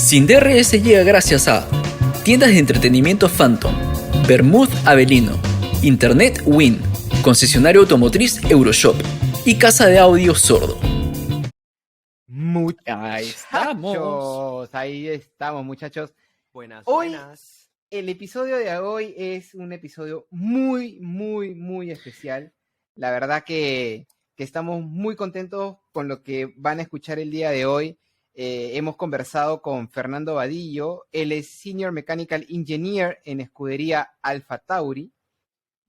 Sin DRS llega gracias a tiendas de entretenimiento Phantom, Bermud Avelino, Internet Win, concesionario automotriz Euroshop y casa de audio Sordo. Ahí estamos, muchachos. Buenas. El episodio de hoy es un episodio muy especial. La verdad que estamos muy contentos con lo que van a escuchar el día de hoy. Hemos conversado con Fernando Vadillo. Él es Senior Mechanical Engineer en Escudería Alfa Tauri.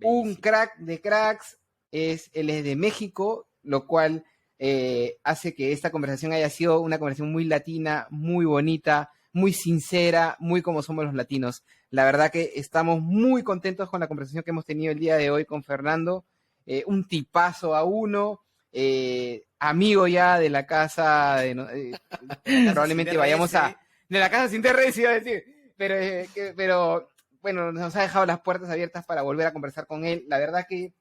Un crack de cracks. Él es de México, lo cual hace que esta conversación haya sido una conversación muy latina, muy bonita, muy sincera, muy como somos los latinos. La verdad que estamos muy contentos con la conversación que hemos tenido el día de hoy con Fernando. Un tipazo a uno, amigo ya de la casa, probablemente vayamos a... De la casa sin TRS, iba a decir. Pero bueno, nos ha dejado las puertas abiertas para volver a conversar con él. La verdad que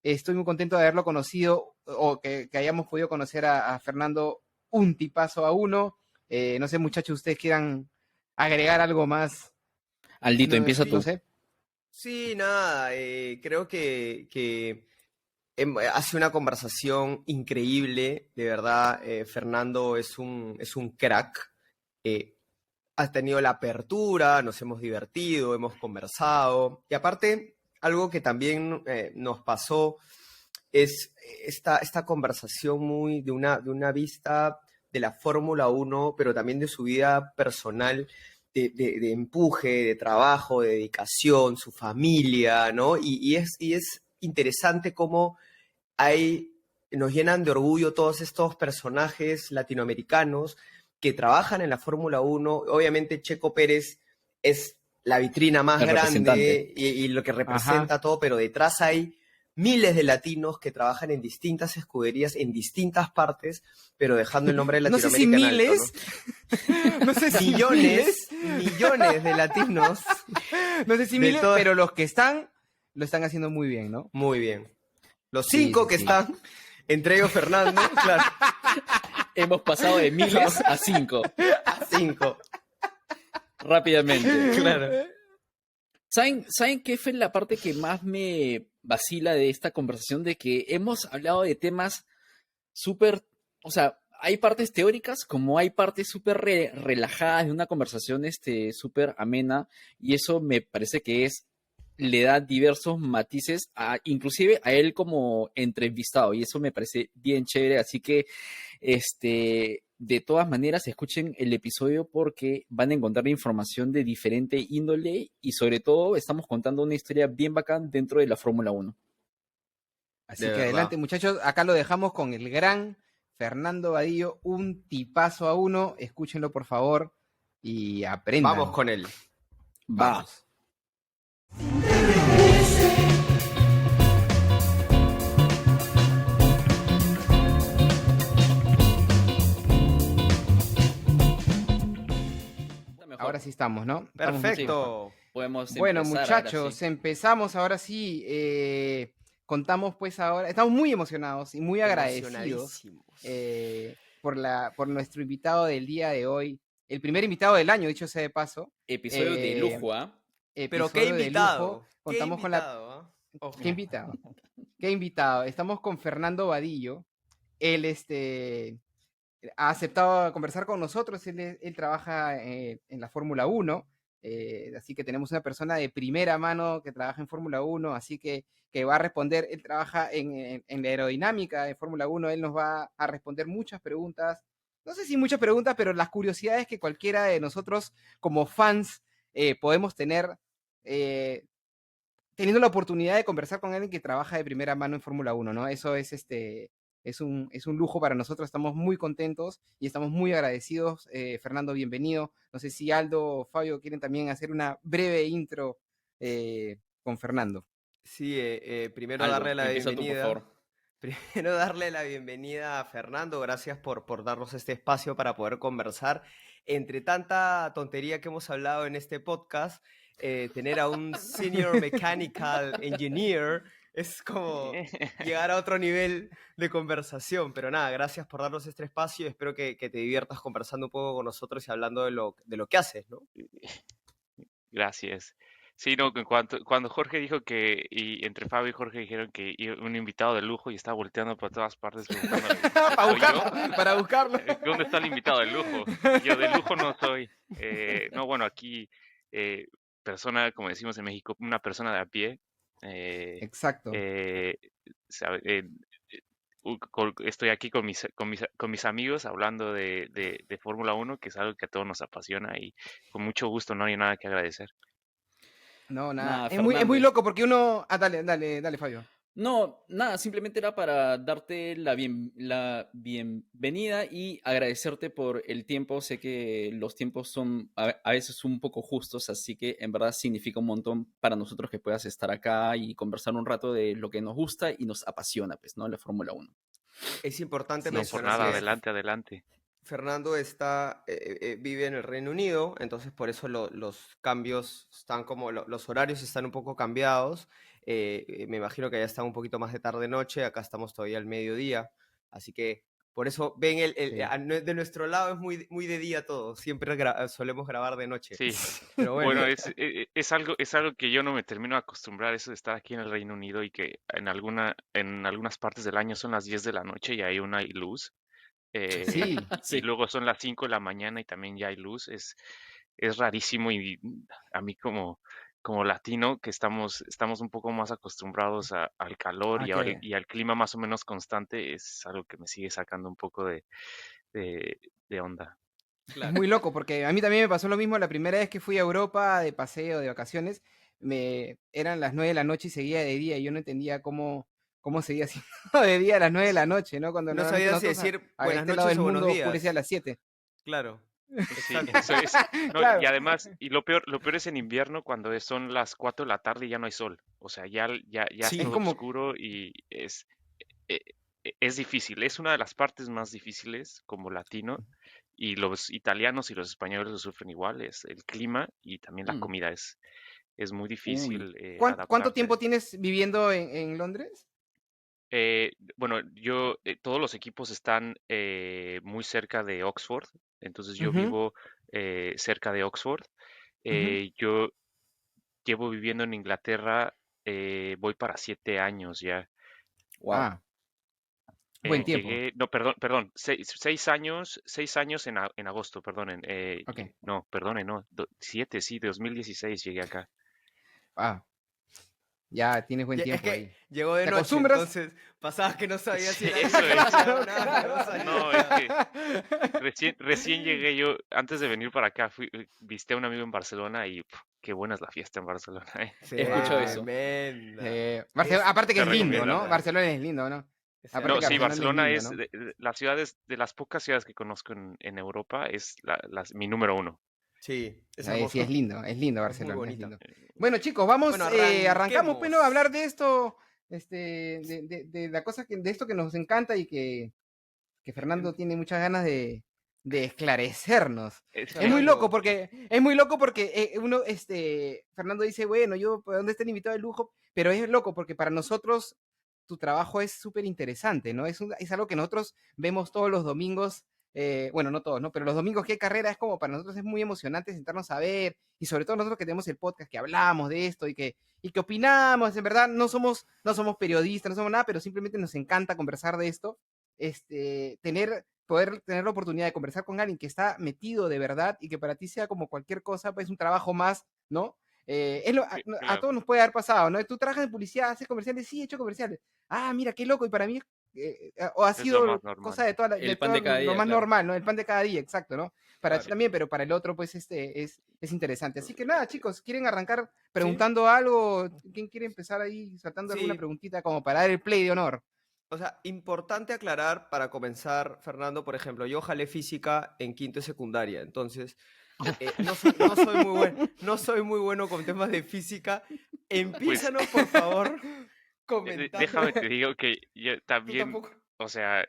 estoy muy contento de haberlo conocido, o que hayamos podido conocer a Fernando, un tipazo a uno. No sé, muchachos, ustedes quieran agregar algo más. Aldito, empieza tú. No sé. Sí, nada, creo que hace una conversación increíble, de verdad. Fernando es un crack. Has tenido la apertura, nos hemos divertido, hemos conversado. Y aparte, algo que también nos pasó es esta conversación muy de una vista de la Fórmula 1, pero también de su vida personal, de empuje, de trabajo, de dedicación, su familia, ¿no? Y es interesante cómo nos llenan de orgullo todos estos personajes latinoamericanos que trabajan en la Fórmula 1. Obviamente Checo Pérez es la vitrina más grande y lo que representa todo, pero detrás hay miles de latinos que trabajan en distintas escuderías, en distintas partes, pero dejando el nombre de Latinoamérica no sé si en miles, alto, ¿no? No sé si millones de latinos. No sé si miles, pero los que están, lo están haciendo muy bien, ¿no? Muy bien. Los 5 que están, entre ellos Fernando, claro. Hemos pasado de miles a 5. A 5. Rápidamente. Claro. ¿Saben qué fue la parte que más me vacila de esta conversación? De que hemos hablado de temas súper... O sea, hay partes teóricas como hay partes súper relajadas de una conversación súper amena, y eso me parece que le da diversos matices, inclusive a él como entrevistado, y eso me parece bien chévere. Así que de todas maneras escuchen el episodio porque van a encontrar información de diferente índole, y sobre todo estamos contando una historia bien bacán dentro de la Fórmula 1. Así que adelante, muchachos, acá lo dejamos con el gran Fernando Vadillo, un tipazo a uno. Escúchenlo, por favor, y aprendan. Vamos con él. Vamos. Ahora sí estamos, ¿no? Perfecto. Podemos bueno, empezar, muchachos, empezamos ahora sí. Contamos pues ahora, estamos muy emocionados y muy agradecidos por nuestro invitado del día de hoy. El primer invitado del año, dicho sea de paso. Episodio de lujo, ¿ah? Pero qué invitado. Contamos con la... ¿Qué invitado? ¿Qué invitado? Estamos con Fernando Vadillo. Él ha aceptado conversar con nosotros. Él trabaja en la Fórmula 1. Así que tenemos una persona de primera mano que trabaja en Fórmula 1, así que va a responder. Él trabaja en la aerodinámica de Fórmula 1. Él nos va a responder muchas preguntas. No sé si muchas preguntas, pero las curiosidades que cualquiera de nosotros como fans podemos tener, teniendo la oportunidad de conversar con alguien que trabaja de primera mano en Fórmula 1, ¿no? Eso es un lujo para nosotros. Estamos muy contentos y estamos muy agradecidos. Fernando, bienvenido. No sé si Aldo o Fabio quieren también hacer una breve intro con Fernando. Sí, primero Aldo, darle la bienvenida. Tú, por favor. Primero darle la bienvenida a Fernando. Gracias por darnos este espacio para poder conversar. Entre tanta tontería que hemos hablado en este podcast, tener a un Senior Mechanical Engineer Es como llegar a otro nivel de conversación. Pero nada, gracias por darnos este espacio. Espero que te diviertas conversando un poco con nosotros y hablando de lo que haces, ¿no? Gracias. Sí, no, cuando Jorge dijo que, y entre Fabio y Jorge dijeron que un invitado de lujo y estaba volteando por todas partes preguntando, Para ¿soy yo? buscarlo, para buscarlo. ¿Dónde está el invitado de lujo? Yo de lujo no soy. No, bueno, aquí, persona, como decimos en México, una persona de a pie. Exacto. eh, sabe, estoy aquí con mis amigos hablando de Fórmula 1, que es algo que a todos nos apasiona y con mucho gusto, no hay nada que agradecer. No, nada. Nada, Es muy Fernando. loco porque uno. Ah, dale, Fabio. No, nada, simplemente era para darte la bienvenida y agradecerte por el tiempo. Sé que los tiempos son a veces un poco justos, así que en verdad significa un montón para nosotros que puedas estar acá y conversar un rato de lo que nos gusta y nos apasiona, pues, ¿no? La Fórmula 1. Es importante Sí, No por mencionar nada, que adelante, adelante. Fernando vive en el Reino Unido, entonces por eso los cambios están como, los horarios están un poco cambiados. Me imagino que allá está un poquito más de tarde-noche, acá estamos todavía al mediodía, así que por eso ven, sí. de nuestro lado es muy de día todo, siempre solemos grabar de noche. Sí, Pero bueno, bueno, es algo que yo no me termino de acostumbrar, eso de estar aquí en el Reino Unido y que en algunas partes del año son las 10 de la noche y hay una luz. Sí. Y Sí. luego son las 5 de la mañana y también ya hay luz. Es rarísimo y a mí como latino que estamos un poco más acostumbrados al calor Ah, y al clima más o menos constante, es algo que me sigue sacando un poco de onda. es Claro. muy loco porque a mí también me pasó lo mismo la primera vez que fui a Europa de paseo, de vacaciones. Eran las 9 de la noche y seguía de día y yo no entendía cómo seguía siendo de día a las 9 de la noche, ¿no? Cuando no normalmente sabía si nosotros decir a buenas este lado noches del o buenos mundo oscurece a días. las 7. Claro, Sí, exacto. eso es. No, y Claro. además, y lo peor es en invierno cuando son las 4 de la tarde y ya no hay sol. O sea, ya es Es Sí, todo como, oscuro y eh, es difícil. Es una de las partes más difíciles como latino y los italianos y los españoles lo sufren igual. Es el clima y también la Mm. comida. Es muy Uy. difícil ¿cuánto tiempo adaptarse. tienes viviendo en Londres? Bueno, todos los equipos están muy cerca de Oxford, entonces yo Ujú, vivo cerca de Oxford. ujú. Yo llevo viviendo en Inglaterra, voy para 7 años ya. Wow. Ah, buen tiempo. Llegué, no, perdón, 6 años en agosto, perdonen. Ok. No, perdone, no, 7, sí, 2016 llegué acá. Ah, ya tienes buen Es tiempo que ahí. llegó de ¿Te noche, acostumbras? entonces pasabas que no sabía si Sí, era eso día, es. si era Claro, nada, no claro. sabía No, es nada. que recién llegué yo, antes de venir para acá, visité a un amigo en Barcelona y qué buena es la fiesta en Barcelona, ¿eh? He escuchado Guau. eso. Tremenda. Es Aparte que Se es lindo, recomienda. ¿no? tremenda. Barcelona es lindo, ¿no? Se Aparte No, que sí, recomienda. Barcelona es Barcelona lindo, es ¿no? de las pocas ciudades que conozco en Europa, es mi número uno. Sí, es Sí, hermoso. es lindo Es muy Barcelona, es bonita. lindo. Bueno, chicos, vamos, Bueno, arrancamos, pues, ¿no? A arranquemos. hablar de esto, de la cosa de esto que nos encanta y que Em, Fernando tiene muchas ganas de esclarecernos. Fernando, Es muy loco porque Fernando dice, bueno, yo, ¿por dónde está el invitado de lujo? Pero es loco porque para nosotros tu trabajo es súper interesante, ¿no? Es algo que nosotros vemos todos los domingos, bueno, no todos, ¿no? Pero los domingos que hay carrera es como para nosotros es muy emocionante sentarnos a ver, y sobre todo nosotros que tenemos el podcast, que hablamos de esto y que opinamos, en verdad no somos periodistas, no somos nada, pero simplemente nos encanta conversar de esto, poder tener la oportunidad de conversar con alguien que está metido de verdad y que para ti sea como cualquier cosa, pues un trabajo más, ¿no? A Claro, todos nos puede haber pasado, ¿no? Tú trabajas en publicidad, haces comerciales, sí, he hecho comerciales. Ah, mira, qué loco, y para mí, o ha es lo sido más normal. cosa de El pan de todo cada lo día, más claro. normal, ¿no? El pan de cada día, exacto, ¿no? Para ti Claro. también, pero para el otro, pues, es interesante. Así que nada, chicos, ¿quieren arrancar sí, preguntando algo? ¿Quién quiere empezar ahí saltando alguna sí. preguntita como para dar el play de honor? O sea, importante aclarar para comenzar, Fernando, por ejemplo, yo jalé física en quinto de secundaria, entonces no soy muy bueno con temas de física. Pues Empiézanos, por favor, comentando. déjame te digo que yo Tú también tampoco. O sea,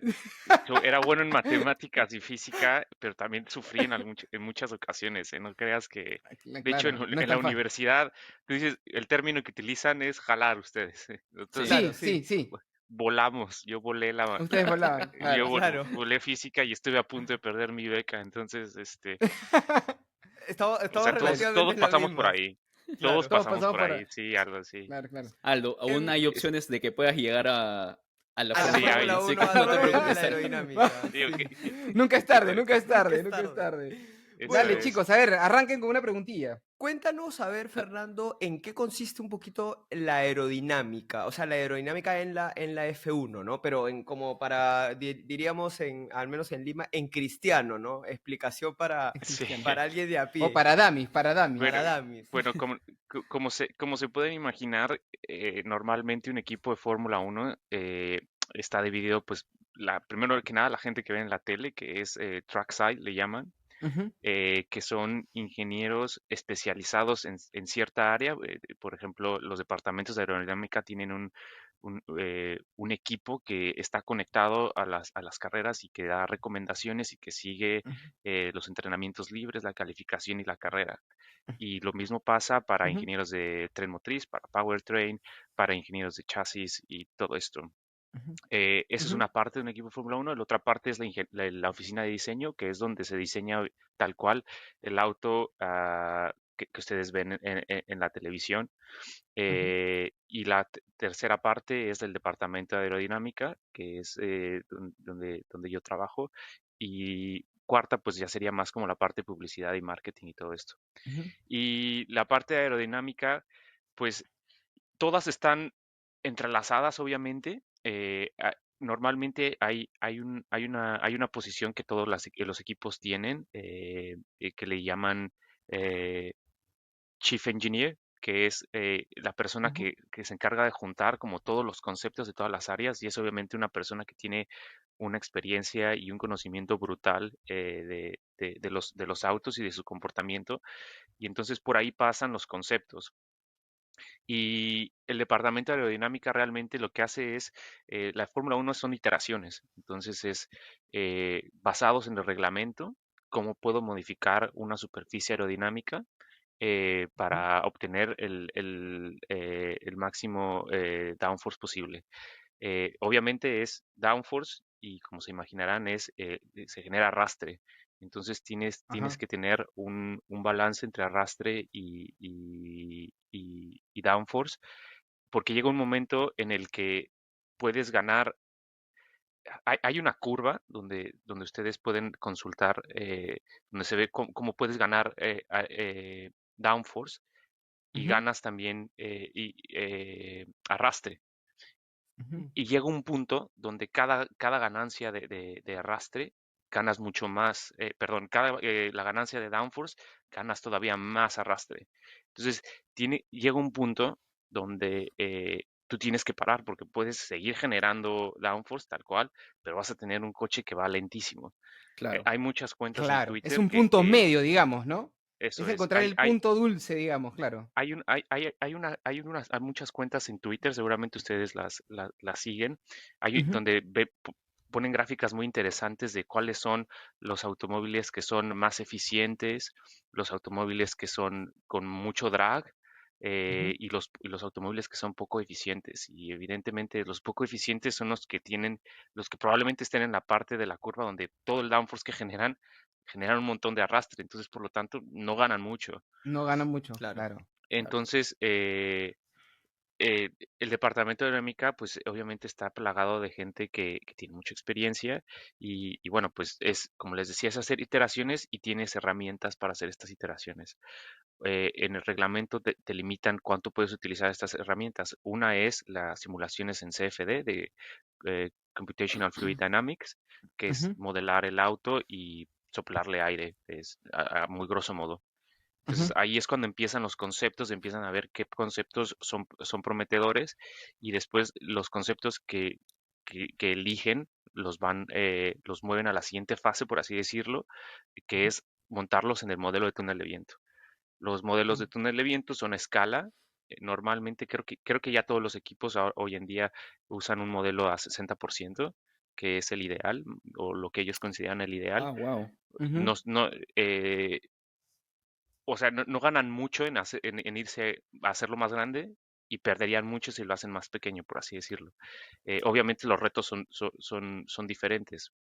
yo era bueno en matemáticas y física, pero también sufrí en muchas ocasiones, ¿eh? No creas que... De hecho, Claro, no es en la tan fácil. universidad, tú dices, el término que utilizan es jalar ustedes, ¿eh? Sí. Entonces, Sí, Claro, sí, sí, sí. volamos. Yo volé Ustedes volaban, claro. claro. volé física y estuve a punto de perder mi beca. Entonces, o Estamos sea, Bueno, relativamente todos en las pasamos por mismas. ahí. Todos Claro. todos pasamos pasamos por por... ahí, sí, algo así. Claro, claro. Aldo, aún Em, hay Es- opciones de que puedas llegar a la a la sí, Fórmula 1, Fórmula así 1, que no te Aldo, de preocupes, la Aldo. aerodinámica. digo, Sí. Nunca es esto tarde, es, nunca es Nunca tarde, es nunca es tarde. tarde. esto Dale, Bueno, es. chicos, a ver, arranquen con una preguntilla. cuéntanos, a ver, Fernando, ¿en qué consiste un poquito la aerodinámica? O sea, la aerodinámica en la F1, ¿no? Pero en como para, diríamos, al menos en Lima, en cristiano, ¿no? Explicación Es Sí. cristiano. para alguien de a O pie, para Damis, para Damis. Bueno, para Damis. bueno, como se pueden imaginar, normalmente un equipo de Fórmula 1 está dividido, pues, primero que nada, la gente que ve en la tele, que es trackside, le llaman, Ujú, que son ingenieros especializados en cierta área. Por ejemplo, los departamentos de aerodinámica tienen un equipo que está conectado a las carreras y que da recomendaciones y que sigue ujú, los entrenamientos libres, la calificación y la carrera. Y lo mismo pasa para ujú, ingenieros de tren motriz, para powertrain, para ingenieros de chasis y todo esto. ujú, Esa es ujú, una parte de un equipo de Fórmula 1. La otra parte es la oficina de diseño, que es donde se diseña tal cual el auto que ustedes ven en la televisión. ujú, Y la tercera parte es el departamento de aerodinámica, que es donde yo trabajo. Y cuarta, pues ya sería más como la parte de publicidad y marketing y todo esto. ujú, Y la parte de aerodinámica, pues todas están entrelazadas, obviamente. Normalmente hay una posición que todos los equipos tienen, que le llaman eh, Chief Engineer, que es la persona ujú. que se encarga de juntar como todos los conceptos de todas las áreas, y es obviamente una persona que tiene una experiencia y un conocimiento brutal de los autos y de su comportamiento, y entonces por ahí pasan los conceptos. Y el departamento de aerodinámica realmente lo que hace es, la Fórmula 1 son iteraciones, entonces es basados en el reglamento, cómo puedo modificar una superficie aerodinámica para obtener el máximo downforce posible. Obviamente es downforce y como se imaginarán se genera arrastre. Entonces tienes Ajá. que tener un balance entre arrastre y downforce, porque llega un momento en el que puedes ganar. Hay una curva donde ustedes pueden consultar, donde se ve cómo puedes ganar downforce y Ujú, ganas también arrastre. ujú, Y llega un punto donde cada ganancia de arrastre ganas mucho más, perdón, la ganancia de downforce ganas todavía más arrastre. Entonces, llega un punto donde tú tienes que parar porque puedes seguir generando downforce tal cual, pero vas a tener un coche que va lentísimo. Claro. Hay muchas cuentas en claro. Es Twitter un punto que medio, digamos, ¿no? Es eso es. encontrar el punto dulce, digamos, claro. Hay muchas cuentas en Twitter, seguramente ustedes las siguen, Ujú, donde ponen gráficas muy interesantes de cuáles son los automóviles que son más eficientes, los automóviles que son con mucho drag, ujú. y los automóviles que son poco eficientes. Y evidentemente los poco eficientes son los que probablemente estén en la parte de la curva donde todo el downforce que generan un montón de arrastre, entonces por lo tanto no ganan mucho. No ganan mucho, Claro, claro. Claro. Entonces, el departamento de dinámica, pues obviamente está plagado de gente que tiene mucha experiencia y bueno, pues como les decía, es hacer iteraciones y tienes herramientas para hacer estas iteraciones. En el reglamento te limitan cuánto puedes utilizar estas herramientas. Una es las simulaciones en CFD de Computational Fluid Dynamics, que es Ujú, modelar el auto y soplarle aire, es a muy grosso modo. ujú, Entonces ahí es cuando empiezan los conceptos, empiezan a ver qué conceptos son prometedores y después los conceptos que eligen los mueven a la siguiente fase, por así decirlo, que es montarlos en el modelo de túnel de viento. Los modelos ujú, de túnel de viento son a escala. Normalmente creo que ya todos los equipos hoy en día usan un modelo a 60%, que es el ideal o lo que ellos consideran el ideal. Ah, wow. No, no, o sea, no ganan mucho en irse a hacerlo más grande y perderían mucho si lo hacen más pequeño, por así decirlo. Obviamente los retos son diferentes.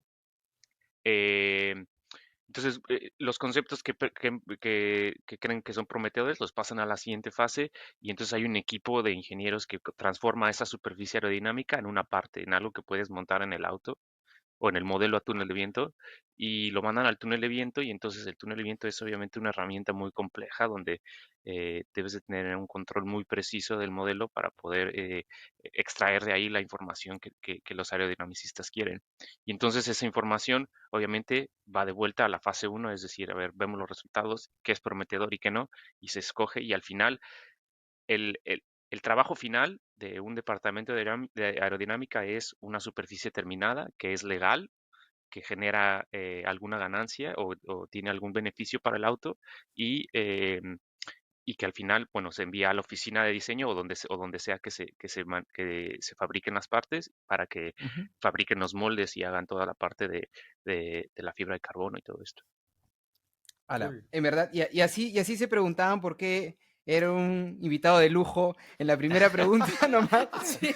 Eh, entonces, los conceptos que creen que son prometedores los pasan a la siguiente fase y entonces hay un equipo de ingenieros que transforma esa superficie aerodinámica en una parte, en algo que puedes montar en el auto o en el modelo a túnel de viento y lo mandan al túnel de viento y entonces el túnel de viento es obviamente una herramienta muy compleja donde debes de tener un control muy preciso del modelo para poder extraer de ahí la información que los aerodinamicistas quieren. Y entonces esa información obviamente va de vuelta a la fase uno, es decir, a ver, vemos los resultados, qué es prometedor y qué no, y se escoge y al final el trabajo final de un departamento de aerodinámica es una superficie terminada que es legal, que genera alguna ganancia o tiene algún beneficio para el auto y, y que al final, bueno, se envía a la oficina de diseño o donde sea que se fabriquen las partes para que Ujú. fabriquen los moldes y hagan toda la parte de la fibra de carbono y todo esto. Ala, Cool. en verdad, y así se preguntaban por qué era un invitado de lujo en la primera pregunta nomás. Sí,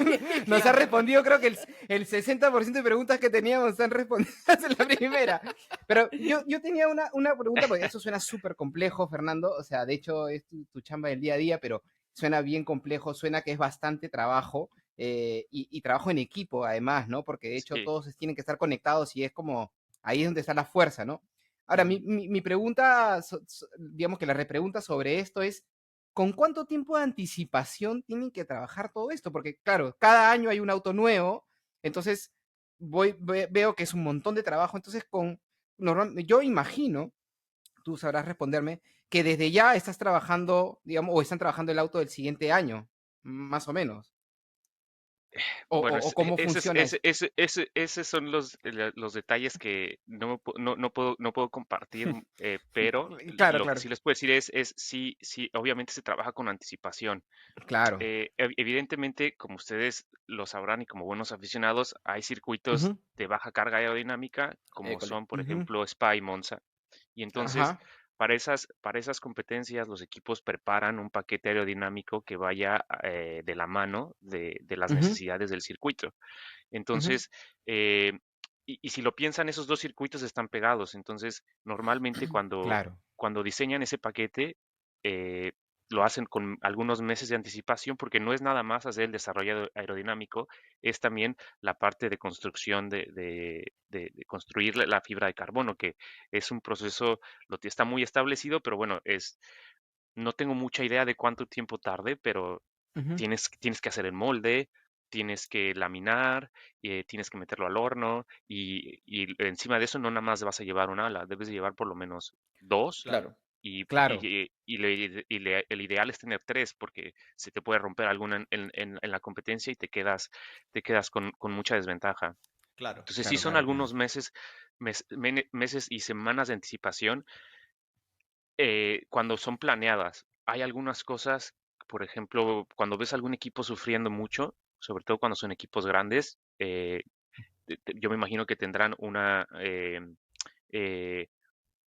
Nos ha respondido, creo que el 60% de preguntas que teníamos están respondidas en la primera. Pero yo tenía una pregunta, porque eso suena súper complejo, Fernando. O sea, de hecho, es tu chamba del día a día, pero suena bien complejo, suena que es bastante trabajo y trabajo en equipo, además, ¿no? Porque de hecho Sí. todos tienen que estar conectados y es como ahí es donde está la fuerza, ¿no? Ahora, Ujú. mi pregunta, digamos que la repregunta sobre esto es, ¿con cuánto tiempo de anticipación tienen que trabajar todo esto? Porque, claro, cada año hay un auto nuevo, entonces veo que es un montón de trabajo, entonces yo imagino, tú sabrás responderme, que desde ya estás trabajando, digamos, o están trabajando el auto del siguiente año, más o menos. Bueno, O cómo funciona eso. esos son los detalles que no puedo compartir, pero Claro, lo que claro, sí les puedo decir es sí, sí, obviamente se trabaja con anticipación. claro. Evidentemente, como ustedes lo sabrán y como buenos aficionados, hay circuitos Ujú, de baja carga aerodinámica, como école. son, por ujú, ejemplo, Spa y Monza. Y entonces, ajá, para esas competencias, los equipos preparan un paquete aerodinámico que vaya de la mano de las ujú, necesidades del circuito. ujú, Entonces, eh, y si lo piensan, esos dos circuitos están pegados. Entonces, normalmente claro. cuando diseñan ese paquete, eh, lo hacen con algunos meses de anticipación porque no es nada más hacer el desarrollo aerodinámico, es también la parte de construcción de construir la fibra de carbono, que es un proceso, está muy establecido, pero bueno, no tengo mucha idea de cuánto tiempo tarde, pero Ujú. tienes que hacer el molde, tienes que laminar, tienes que meterlo al horno y encima de eso no nada más vas a llevar un ala, debes de llevar por lo menos dos Claro. Claro. Claro, el ideal es tener tres porque se te puede romper alguna en la competencia y te quedas con mucha desventaja. Claro. Entonces sí claro, son claro, claro. algunos meses y semanas de anticipación cuando son planeadas. Hay algunas cosas, por ejemplo, cuando ves algún equipo sufriendo mucho, sobre todo cuando son equipos grandes, yo me imagino que tendrán eh,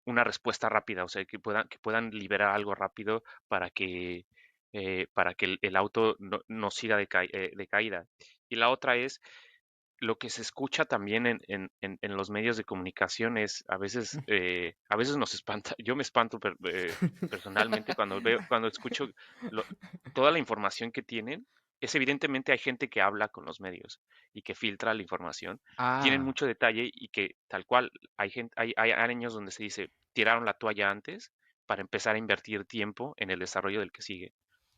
una respuesta rápida, o sea, que puedan liberar algo rápido para que el auto no siga de caída. Y la otra es lo que se escucha también en los medios de comunicación es a veces nos espanta, yo me espanto personalmente cuando escucho lo- toda la información que tienen. Es evidentemente hay gente que habla con los medios y que filtra la información, tienen Ah, mucho detalle y que tal cual hay años donde se dice tiraron la toalla antes para empezar a invertir tiempo en el desarrollo del que sigue.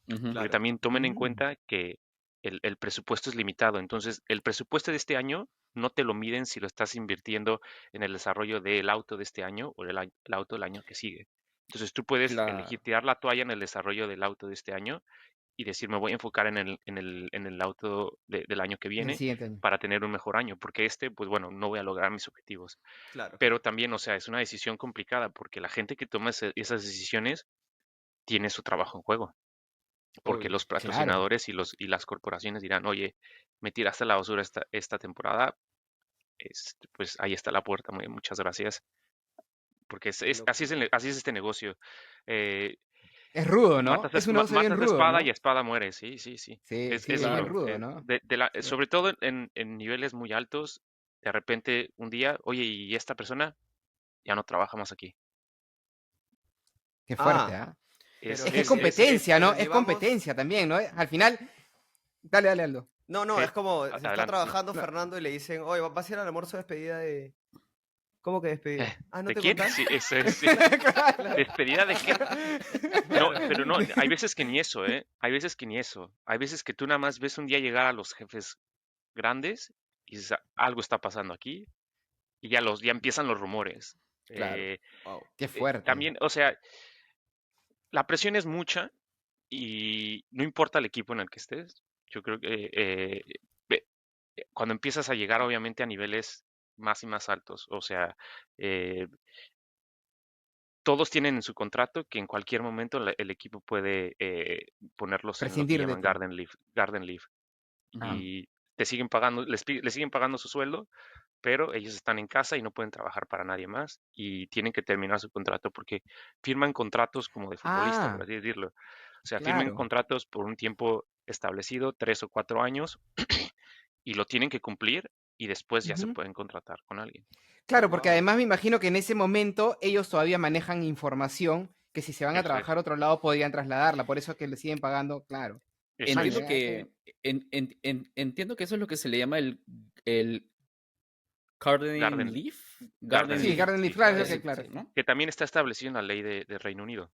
Ujú. Porque Claro. también tomen en mm, cuenta que el presupuesto es limitado. Entonces, el presupuesto de este año no te lo miden si lo estás invirtiendo en el desarrollo del auto de este año o el auto del año que sigue. Entonces, tú puedes elegir Claro. tirar la toalla en el desarrollo del auto de este año y decir, me voy a enfocar en el auto del año que del viene siguiente año. para tener un mejor año, porque pues bueno, no voy a lograr mis objetivos. Claro. Pero también, o sea, es una decisión complicada porque la gente que toma esas decisiones tiene su trabajo en juego porque Obvio. los Claro. patrocinadores y las corporaciones dirán, oye, me tiraste a la basura esta temporada, pues ahí está la puerta, muchas gracias, porque Qué así es, locura. así es este negocio. Eh, Es rudo, ¿no? Es un negocio bien matas de rudo, espada y ¿no? espada muere, sí, sí, sí. Sí, sí, Es es bien duro. Claro. rudo, ¿no? Sí. Sobre todo en niveles muy altos, de repente un día, oye, ¿y esta persona ya no trabaja más aquí? Qué fuerte, Ah, ¿ah? pero Es que es si competencia, ¿no? lo Es llevamos. competencia también, ¿no? Al final, dale, dale, Aldo. No, no, ¿Qué? es como se está Adelante, sí. trabajando No, Fernando y le dicen, oye, vas a ir al almuerzo de despedida de. ¿Cómo que despedida? Ah, ¿no ¿De te quién? contaron? Sí, eso es, sí. claro, ¿Despedida de qué? No, Claro. pero no, hay veces que ni eso, ¿eh? Hay veces que ni eso. Hay veces que tú nada más ves un día llegar a los jefes grandes y dices, algo está pasando aquí, y ya empiezan los rumores. Claro. Wow. qué fuerte. También, o sea, la presión es mucha y no importa el equipo en el que estés. Yo creo que ve- cuando empiezas a llegar, obviamente, a niveles más y más altos, o sea, eh, todos tienen en su contrato que en cualquier momento el equipo puede ponerlos en lo que Prescindir de llaman ti. garden leave, Ah, y te siguen pagando, les siguen pagando su sueldo, pero ellos están en casa y no pueden trabajar para nadie más y tienen que terminar su contrato porque firman contratos como de futbolista, por ah, así decirlo. O sea, firman claro. contratos por un tiempo establecido, 3 o 4 años, y lo tienen que cumplir y después ya se Ujú. pueden contratar con alguien. Claro, porque Wow. además me imagino que en ese momento ellos todavía manejan información que si se van a Eso es, trabajar a otro lado podrían trasladarla, por eso es que le siguen pagando, claro. eso Man, Entiendo es. que entiendo que eso es lo que se le llama el gardening Garden, leave. Garden Garden Sí, Leave, leave. Garden Leaf, sí. claro, Ese, ok, claro. sí, ¿no? Que también está establecido en la ley de Reino Unido.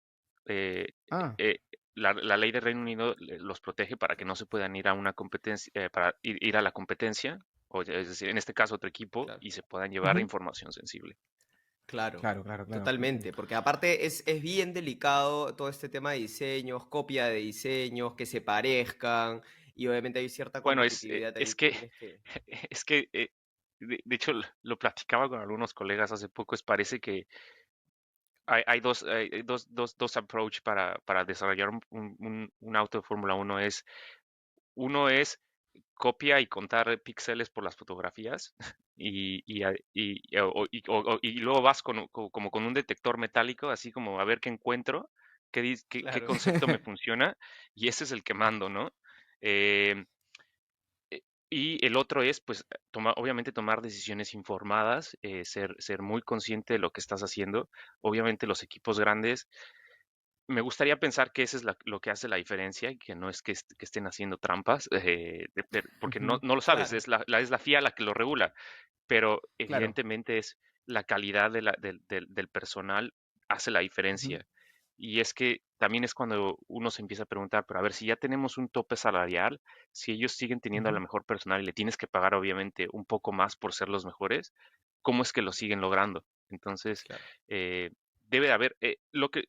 Eh, Ah, eh, la ley de Reino Unido los protege para que no se puedan ir a una competencia, para ir a la competencia, o es decir, en este caso otro equipo, Claro. y se puedan llevar ujú. información sensible. Claro. Claro, claro, claro. Totalmente. Porque aparte es bien delicado todo este tema de diseños, copia de diseños, que se parezcan. Y obviamente hay cierta Bueno, competitividad ahí es que que, tienes que. es que, de hecho, lo platicaba con algunos colegas hace poco, parece que hay dos approach para desarrollar un auto de Fórmula 1. Uno es copia y contar píxeles por las fotografías y luego vas como con un detector metálico, así como a ver qué encuentro, qué Claro. concepto me funciona, y ese es el que mando, ¿no? Eh, y el otro es, pues, obviamente tomar decisiones informadas, ser muy consciente de lo que estás haciendo. Obviamente los equipos grandes, me gustaría pensar que eso es lo que hace la diferencia y que no es que estén haciendo trampas, porque no, Ujú. no lo sabes, Claro. es la FIA la que lo regula, pero Claro. evidentemente es la calidad del personal hace la Ujú, diferencia. Y es que también es cuando uno se empieza a preguntar, pero a ver, si ya tenemos un tope salarial, si ellos siguen teniendo a la ujú. mejor personal y le tienes que pagar obviamente un poco más por ser los mejores, ¿cómo es que lo siguen logrando? Entonces, Claro. eh, debe de haber, si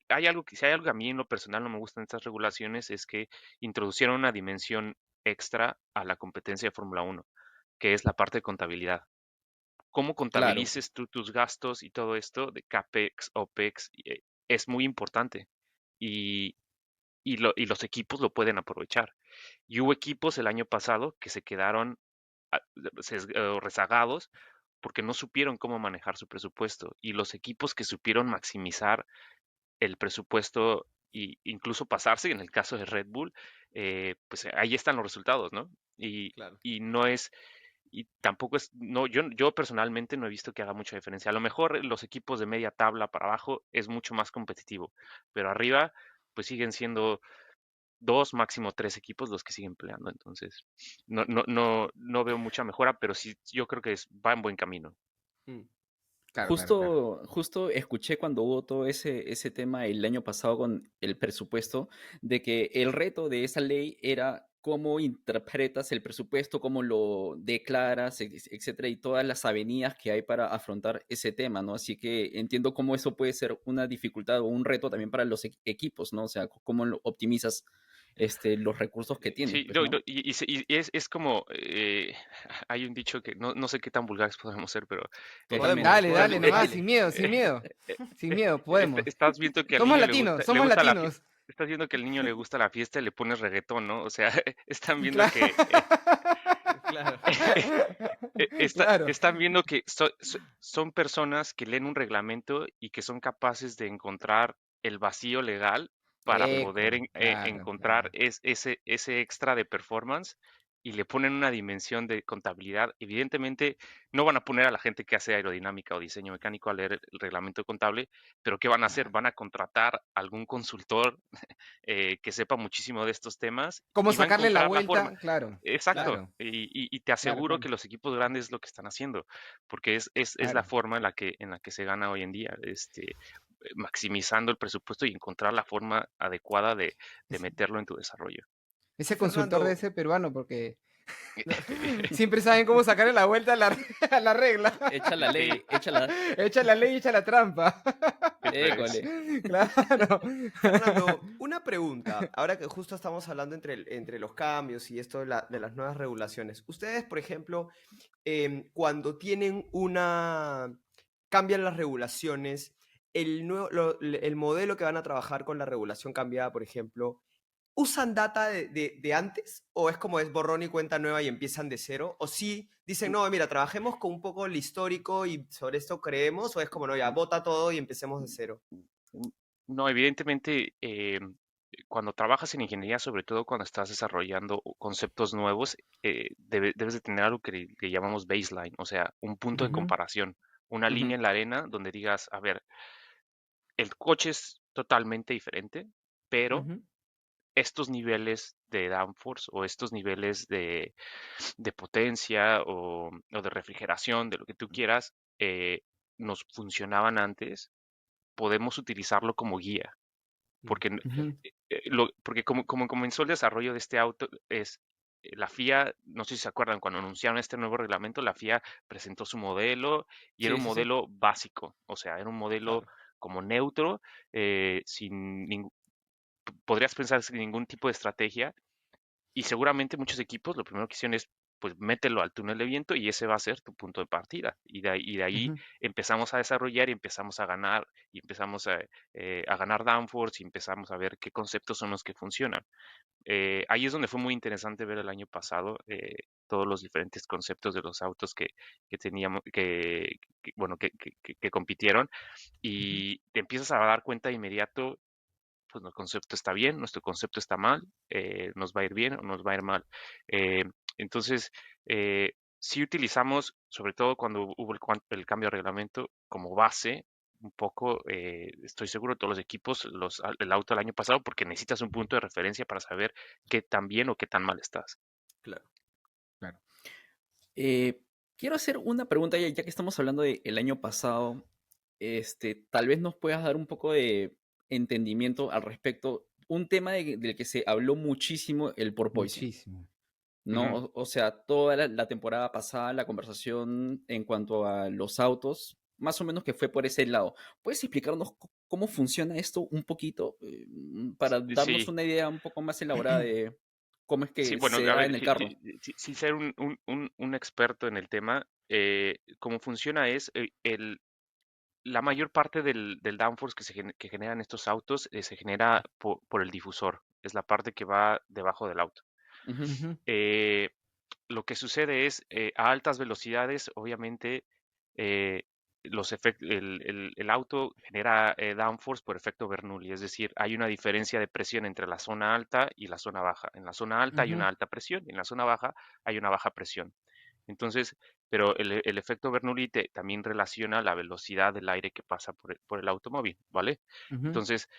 hay algo que a mí en lo personal no me gustan estas regulaciones, es que introducieron una dimensión extra a la competencia de Fórmula 1, que es la parte de contabilidad. Cómo Claro. contabilices tú tus gastos y todo esto de CAPEX, OPEX, es muy importante. Y, y los equipos lo pueden aprovechar. Y hubo equipos el año pasado que se quedaron ah, rezagados porque no supieron cómo manejar su presupuesto. Y los equipos que supieron maximizar el presupuesto e incluso pasarse, en el caso de Red Bull, pues ahí están los resultados, ¿no? Y, Claro. y no es, y tampoco es, no, yo personalmente no he visto que haga mucha diferencia. A lo mejor los equipos de media tabla para abajo es mucho más competitivo, pero arriba, pues siguen siendo dos, máximo tres equipos los que siguen peleando. Entonces, no veo mucha mejora, pero sí, yo creo que va en buen camino. Mm. Claro, claro, claro. Justo escuché cuando hubo todo ese tema el año pasado con el presupuesto, de que el reto de esa ley era cómo interpretas el presupuesto, cómo lo declaras, etcétera, y todas las avenidas que hay para afrontar ese tema, ¿no? Así que entiendo cómo eso puede ser una dificultad o un reto también para los equipos, ¿no? O sea, cómo optimizas los recursos que tienes, Sí, pues, ¿no? y es como, hay un dicho que no sé qué tan vulgares podemos ser, pero Totalmente. Dale, Podemos, dale nomás, dale. sin miedo, sin miedo. Sin miedo, podemos. estás viendo que al Somos niño latinos, le somos gusta latinos. estás viendo que al niño le gusta la fiesta y le pones reggaetón, ¿no? O sea, están viendo Claro. que Claro. Claro. Están viendo que son personas que leen un reglamento y que son capaces de encontrar el vacío legal para poder Claro, encontrar claro. ese extra de performance y le ponen una dimensión de contabilidad. Evidentemente, no van a poner a la gente que hace aerodinámica o diseño mecánico a leer el reglamento contable, pero ¿qué van a hacer? Claro. Van a contratar algún consultor que sepa muchísimo de estos temas ¿Cómo y va a sacarle la encontrar la forma. vuelta? Claro, Exacto, claro, y te claro, aseguro claro, que los equipos grandes es lo que están haciendo, porque es la claro. forma en la que se gana hoy en día, maximizando el presupuesto y encontrar la forma adecuada de Ese, meterlo en tu desarrollo. ese consultor de Fernando, ese peruano, porque no, siempre saben cómo sacarle la vuelta a a la regla. Echa la Sí, ley, echa la... Echa la ley, echa la trampa. eso es. École. Claro. Fernando, una pregunta. Ahora que justo estamos hablando entre los cambios y esto de las nuevas regulaciones. Ustedes, por ejemplo, cuando tienen cambian las regulaciones, el modelo que van a trabajar con la regulación cambiada, por ejemplo, ¿usan data de antes? ¿O es como es borrón y cuenta nueva y empiezan de cero? ¿O sí dicen, no, mira, trabajemos con un poco el histórico y sobre esto creemos? ¿O es como, no, ya, bota todo y empecemos de cero? No, evidentemente, cuando trabajas en ingeniería, sobre todo cuando estás desarrollando conceptos nuevos, debes de tener algo que llamamos baseline, o sea, un punto de Ujú, comparación, una ujú, línea en la arena donde digas, a ver, el coche es totalmente diferente, pero ujú, estos niveles de downforce o estos niveles de potencia o de refrigeración, de lo que tú quieras, nos funcionaban antes, podemos utilizarlo como guía. Porque, ujú. porque como comenzó el desarrollo de este auto, la FIA, no sé si se acuerdan, cuando anunciaron este nuevo reglamento, la FIA presentó su modelo y era Sí, un sí, sí. modelo básico, o sea, era un modelo Claro. como neutro, podrías pensar sin ningún tipo de estrategia, y seguramente muchos equipos lo primero que hicieron es, pues mételo al túnel de viento y ese va a ser tu punto de partida. Y de ahí Ujú, empezamos a desarrollar y empezamos a ganar y empezamos a ganar downforce y empezamos a ver qué conceptos son los que funcionan. Ahí es donde fue muy interesante ver el año pasado todos los diferentes conceptos de los autos que teníamos, bueno, que compitieron ujú. y te empiezas a dar cuenta de inmediato pues nuestro concepto está bien, nuestro concepto está mal, nos va a ir bien o nos va a ir mal. Eh, entonces, sí utilizamos, sobre todo cuando hubo el cambio de reglamento, como base, un poco, estoy seguro, todos los equipos, el auto del año pasado, porque necesitas un punto de referencia para saber qué tan bien o qué tan mal estás. Claro. Claro. Eh, quiero hacer una pregunta, ya que estamos hablando del año pasado. Tal vez nos puedas dar un poco de entendimiento al respecto. Un tema del que se habló muchísimo, el porpoising, Muchísimo. ¿no? Ujú. O sea, toda la temporada pasada, la conversación en cuanto a los autos, más o menos que fue por ese lado. ¿Puedes explicarnos cómo funciona esto un poquito para darnos Sí, una idea un poco más elaborada de cómo es sí, que bueno, se a da ver, en el carro? sin ser un experto en el tema, cómo funciona es la mayor parte del downforce que generan estos autos se genera por el difusor, es la parte que va debajo del auto. Ujú. Ujú, Eh, lo que sucede es, a altas velocidades, obviamente, eh, el auto genera downforce por efecto Bernoulli, es decir, hay una diferencia de presión entre la zona alta y la zona baja. En la zona alta hay ujú. una alta presión y en la zona baja hay una baja presión. Entonces, pero el efecto Bernoulli también relaciona la velocidad del aire que pasa por el automóvil, ¿vale? Ujú. Entonces,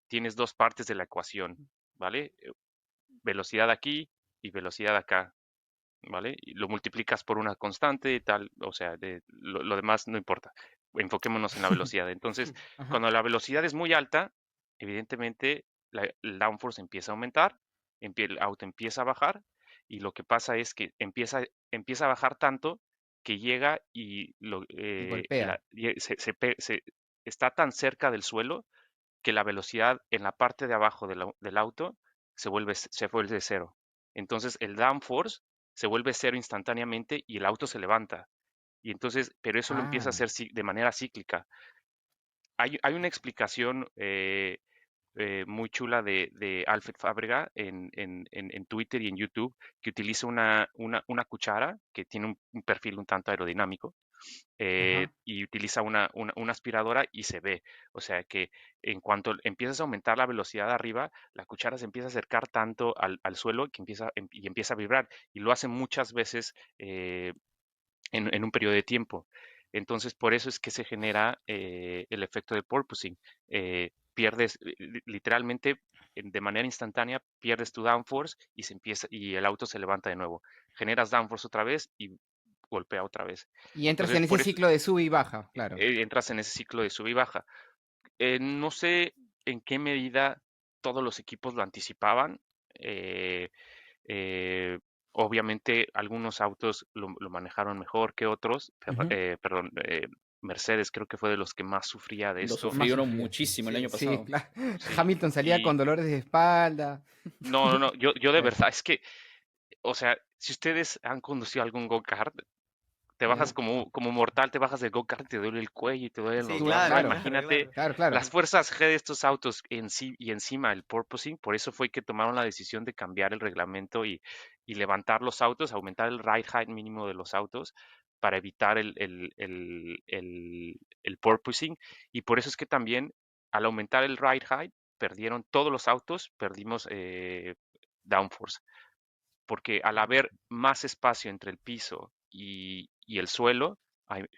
tienes dos partes de la ecuación, ¿vale? Velocidad aquí y velocidad acá, ¿vale? Y lo multiplicas por una constante y tal, o sea, lo demás no importa. Enfoquémonos en la velocidad. Entonces, Ajá. cuando la velocidad es muy alta, evidentemente el downforce empieza a aumentar, el auto empieza a bajar y lo que pasa es que empieza a bajar tanto que llega y Y golpea. está tan cerca del suelo que la velocidad en la parte de abajo del auto se vuelve cero. Entonces el downforce se vuelve cero instantáneamente y el auto se levanta. Y entonces, pero eso lo empieza a Ah, hacer de manera cíclica. Hay una explicación muy chula de Alfred Fábrega en Twitter y en YouTube, que utiliza una cuchara que tiene un perfil un tanto aerodinámico, Ajá. y utiliza una aspiradora y se ve. O sea que en cuanto empiezas a aumentar la velocidad de arriba, la cuchara se empieza a acercar tanto al suelo que y empieza a vibrar. Y lo hace muchas veces en un periodo de tiempo. Entonces, por eso es que se genera el efecto de porpoising. Pierdes, literalmente, de manera instantánea, pierdes tu downforce y el auto se levanta de nuevo. Generas downforce otra vez y golpea otra vez. Y entras Entonces, en ese por eso ciclo de sube y baja, claro. entras en ese ciclo de sube y baja. No sé en qué medida todos los equipos lo anticipaban. eh, eh, Obviamente algunos autos lo manejaron mejor que otros. Ujú. Perdón, Mercedes creo que fue de los que más sufría de Lo esto. Más sufrieron sufrido. muchísimo el Sí, año Sí, pasado. claro. Sí. Hamilton salía Y con dolores de espalda. no, no, no, yo de Eh, verdad, es que, o sea, si ustedes han conducido algún go-kart, te bajas ya. como mortal, te bajas del go-kart y te duele el cuello y te duelen sí, los Tú, brazos. Ahora claro, claro, claro, imagínate claro. claro, claro. las fuerzas G de estos autos en sí y encima el porpoising. Por eso fue que tomaron la decisión de cambiar el reglamento y levantar los autos, aumentar el ride height mínimo de los autos para evitar el porpoising. Y por eso es que también al aumentar el ride height, perdieron todos los autos, perdimos downforce, porque al haber más espacio entre el piso y el suelo,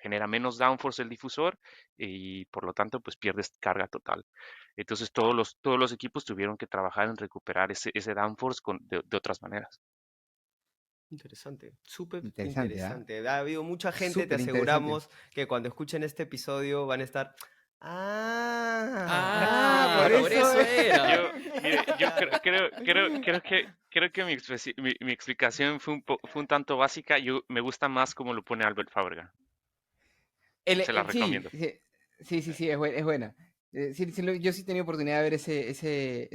genera menos downforce el difusor y por lo tanto pues pierdes carga total. Entonces todos los equipos tuvieron que trabajar en recuperar ese downforce de otras maneras. Interesante, súper Interesante, ¿ah? interesante. Ha habido mucha gente, te Súper interesante. aseguramos, que cuando escuchen este episodio van a estar. Ah, Ah, por Ah, por eso. eso era. Mire, yo claro. creo que mi explicación fue un tanto básica. Me gusta más como lo pone Albert Fábrega. Se la Sí, recomiendo. sí, sí, sí, sí, es buena. Sí, sí, yo sí he tenido oportunidad de ver esa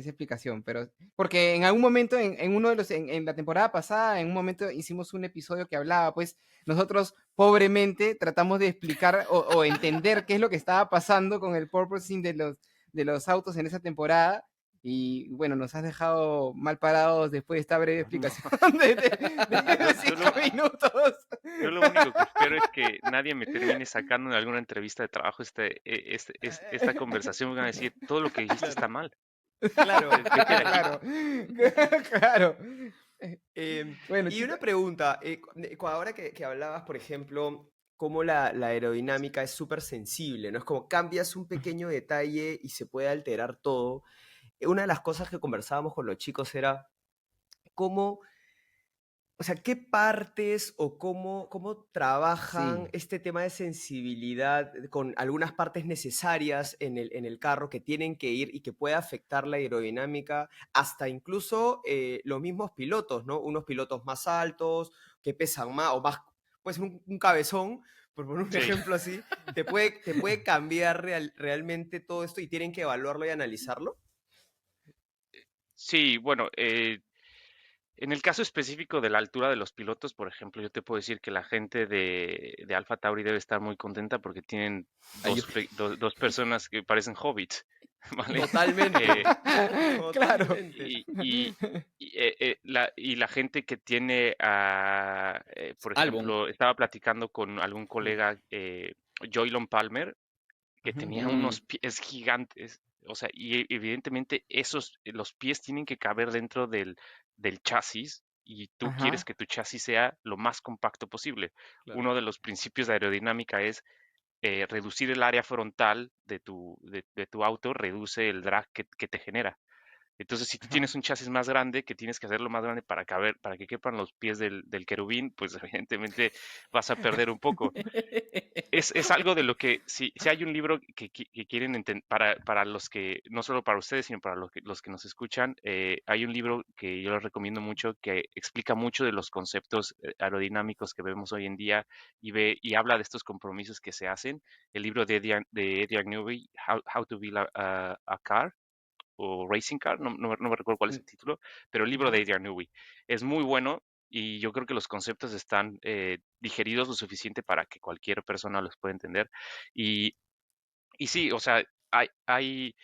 explicación, pero porque en algún momento, en uno de en la temporada pasada, en un momento hicimos un episodio que hablaba, pues nosotros pobremente tratamos de explicar o entender qué es lo que estaba pasando con el purposing de los autos en esa temporada. Y bueno, nos has dejado mal parados después de esta breve explicación de Yo, yo lo, 5 minutos. Yo lo único que espero es que nadie me termine sacando en alguna entrevista de trabajo esta conversación. Me van a decir, todo lo que dijiste está Claro, mal. claro, Vete de aquí. Claro, claro. Bueno, Y chicos, una pregunta, ahora que hablabas, por ejemplo, cómo la aerodinámica es súper sensible, ¿no? Es como cambias un pequeño detalle y se puede alterar todo. Una de las cosas que conversábamos con los chicos era cómo, o sea, qué partes o cómo trabajan sí, este tema de sensibilidad con algunas partes necesarias en el carro que tienen que ir y que puede afectar la aerodinámica, hasta incluso los mismos pilotos, ¿no? Unos pilotos más altos, que pesan más, o más, pues un cabezón, por poner un Sí, ejemplo así, te puede cambiar realmente todo esto y tienen que evaluarlo y analizarlo. sí, bueno, en el caso específico de la altura de los pilotos, por ejemplo, yo te puedo decir que la gente de Alpha Tauri debe estar muy contenta porque tienen Ay, dos personas que parecen hobbits, ¿vale? Totalmente, Eh, claro. totalmente. y la gente que tiene, por Albon. ejemplo, estaba platicando con algún colega, Joylon Palmer, que Ujú. tenía Mm, unos pies gigantes. O sea, y evidentemente los pies tienen que caber dentro del chasis y tú quieres Ajá, que tu chasis sea lo más compacto posible. Claro. Uno de los principios de aerodinámica es reducir el área frontal de tu auto, reduce el drag que te genera. Entonces, si tú ajá. tienes un chasis más grande, que tienes que hacerlo más grande para que quepan los pies del querubín, pues evidentemente vas a perder un poco. Es algo de lo que, si hay un libro que quieren entender, para los que, no solo para ustedes, sino para los que nos escuchan, hay un libro que yo les recomiendo mucho que explica mucho de los conceptos aerodinámicos que vemos hoy en día y habla de estos compromisos que se hacen. El libro de Eddie Agnew, How to Build a Car o Racing Car, no me recuerdo cuál es Mm, el título, pero el libro de ujú. Adrian Newey es muy bueno y yo creo que los conceptos están digeridos lo suficiente para que cualquier persona los pueda entender. Y, y sí, o sea, hay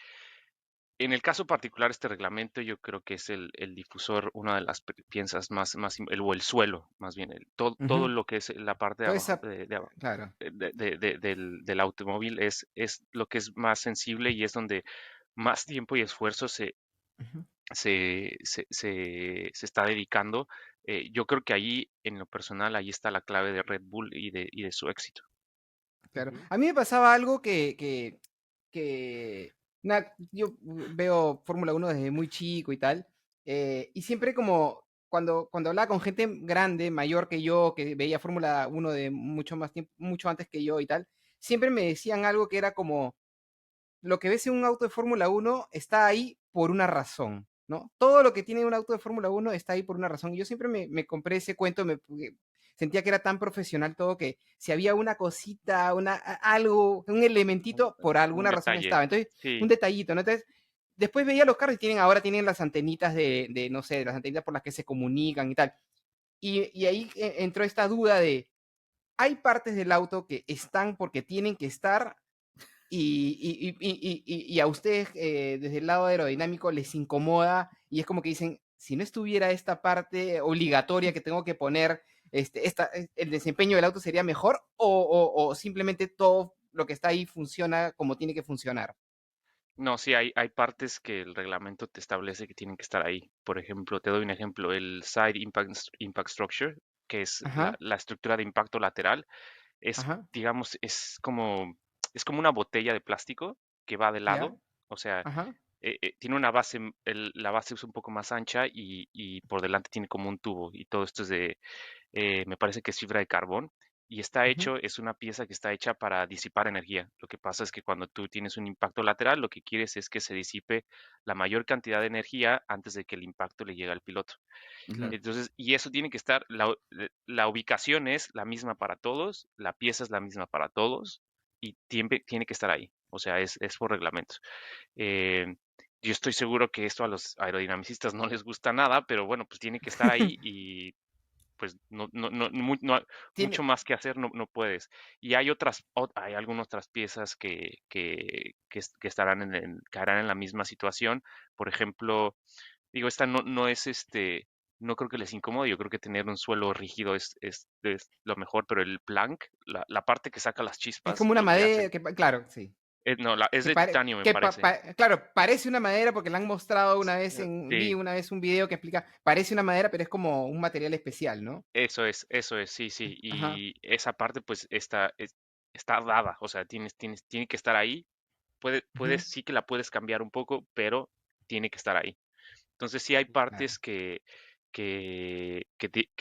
En el caso particular, este reglamento yo creo que es el difusor, una de las piezas o el suelo, más bien, todo Ujú. lo que es la parte de Toda abajo esa, claro. del automóvil es lo que es más sensible y es donde más tiempo y esfuerzo Ujú. se está dedicando. Yo creo que ahí, en lo personal, ahí está la clave de Red Bull y de su éxito. Claro. Ujú. A mí me pasaba algo yo veo Fórmula 1 desde muy chico y tal, y siempre como cuando hablaba con gente grande, mayor que yo, que veía Fórmula 1 de mucho más tiempo, mucho antes que yo y tal, siempre me decían algo que era como, lo que ves en un auto de Fórmula 1 está ahí por una razón, ¿no? Todo lo que tiene un auto de Fórmula 1 está ahí por una razón. Y yo siempre me compré ese cuento, porque sentía que era tan profesional todo que si había una cosita, algo, un elementito, por Un alguna razón detalle. estaba. Entonces, un Sí, detallito, ¿no? Entonces, después veía los carros y ahora tienen las antenitas no sé, las antenitas por las que se comunican y tal. Y ahí entró esta duda de, hay partes del auto que están porque tienen que estar y a ustedes desde el lado aerodinámico les incomoda y es como que dicen, si no estuviera esta parte obligatoria que tengo que poner, el desempeño del auto sería mejor o simplemente todo lo que está ahí funciona como tiene que funcionar. no, sí, hay partes que el reglamento te establece que tienen que estar ahí. Por ejemplo, te doy un ejemplo, el Impact Structure, que es Ajá, la estructura de impacto lateral, ajá, digamos, es como una botella de plástico que va de ya, lado, o sea, ajá, tiene una base, la base es un poco más ancha y por delante tiene como un tubo y todo esto es me parece que es fibra de carbón y ujú, es una pieza que está hecha para disipar energía. Lo que pasa es que cuando tú tienes un impacto lateral, lo que quieres es que se disipe la mayor cantidad de energía antes de que el impacto le llegue al piloto. Ujú. claro, Entonces, y eso tiene que estar, la ubicación es la misma para todos, la pieza es la misma para todos y tiene que estar ahí. O sea, es por reglamento. Eh, yo estoy seguro que esto a los aerodinamicistas no les gusta nada, pero bueno, pues tiene que estar ahí y pues mucho tiene, más que hacer no puedes. Y hay hay algunas otras piezas que estarán caerán en la misma situación. Por ejemplo, digo, esta no es no creo que les incomode, yo creo que tener un suelo rígido es lo mejor, pero el plank, la parte que saca las es chispas, como una lo que hace, madera, claro, sí. no, es Que, de pare- titanio, me que parece. claro, parece una madera porque la han mostrado una vez vi Sí, una vez un video que explica, parece una madera, pero es como un material especial, ¿no? eso es, sí, sí. Ajá, Y esa parte pues está dada, o sea, tiene que estar ahí. ujú, Sí que la puedes cambiar un poco, pero tiene que estar ahí. Entonces sí hay partes claro.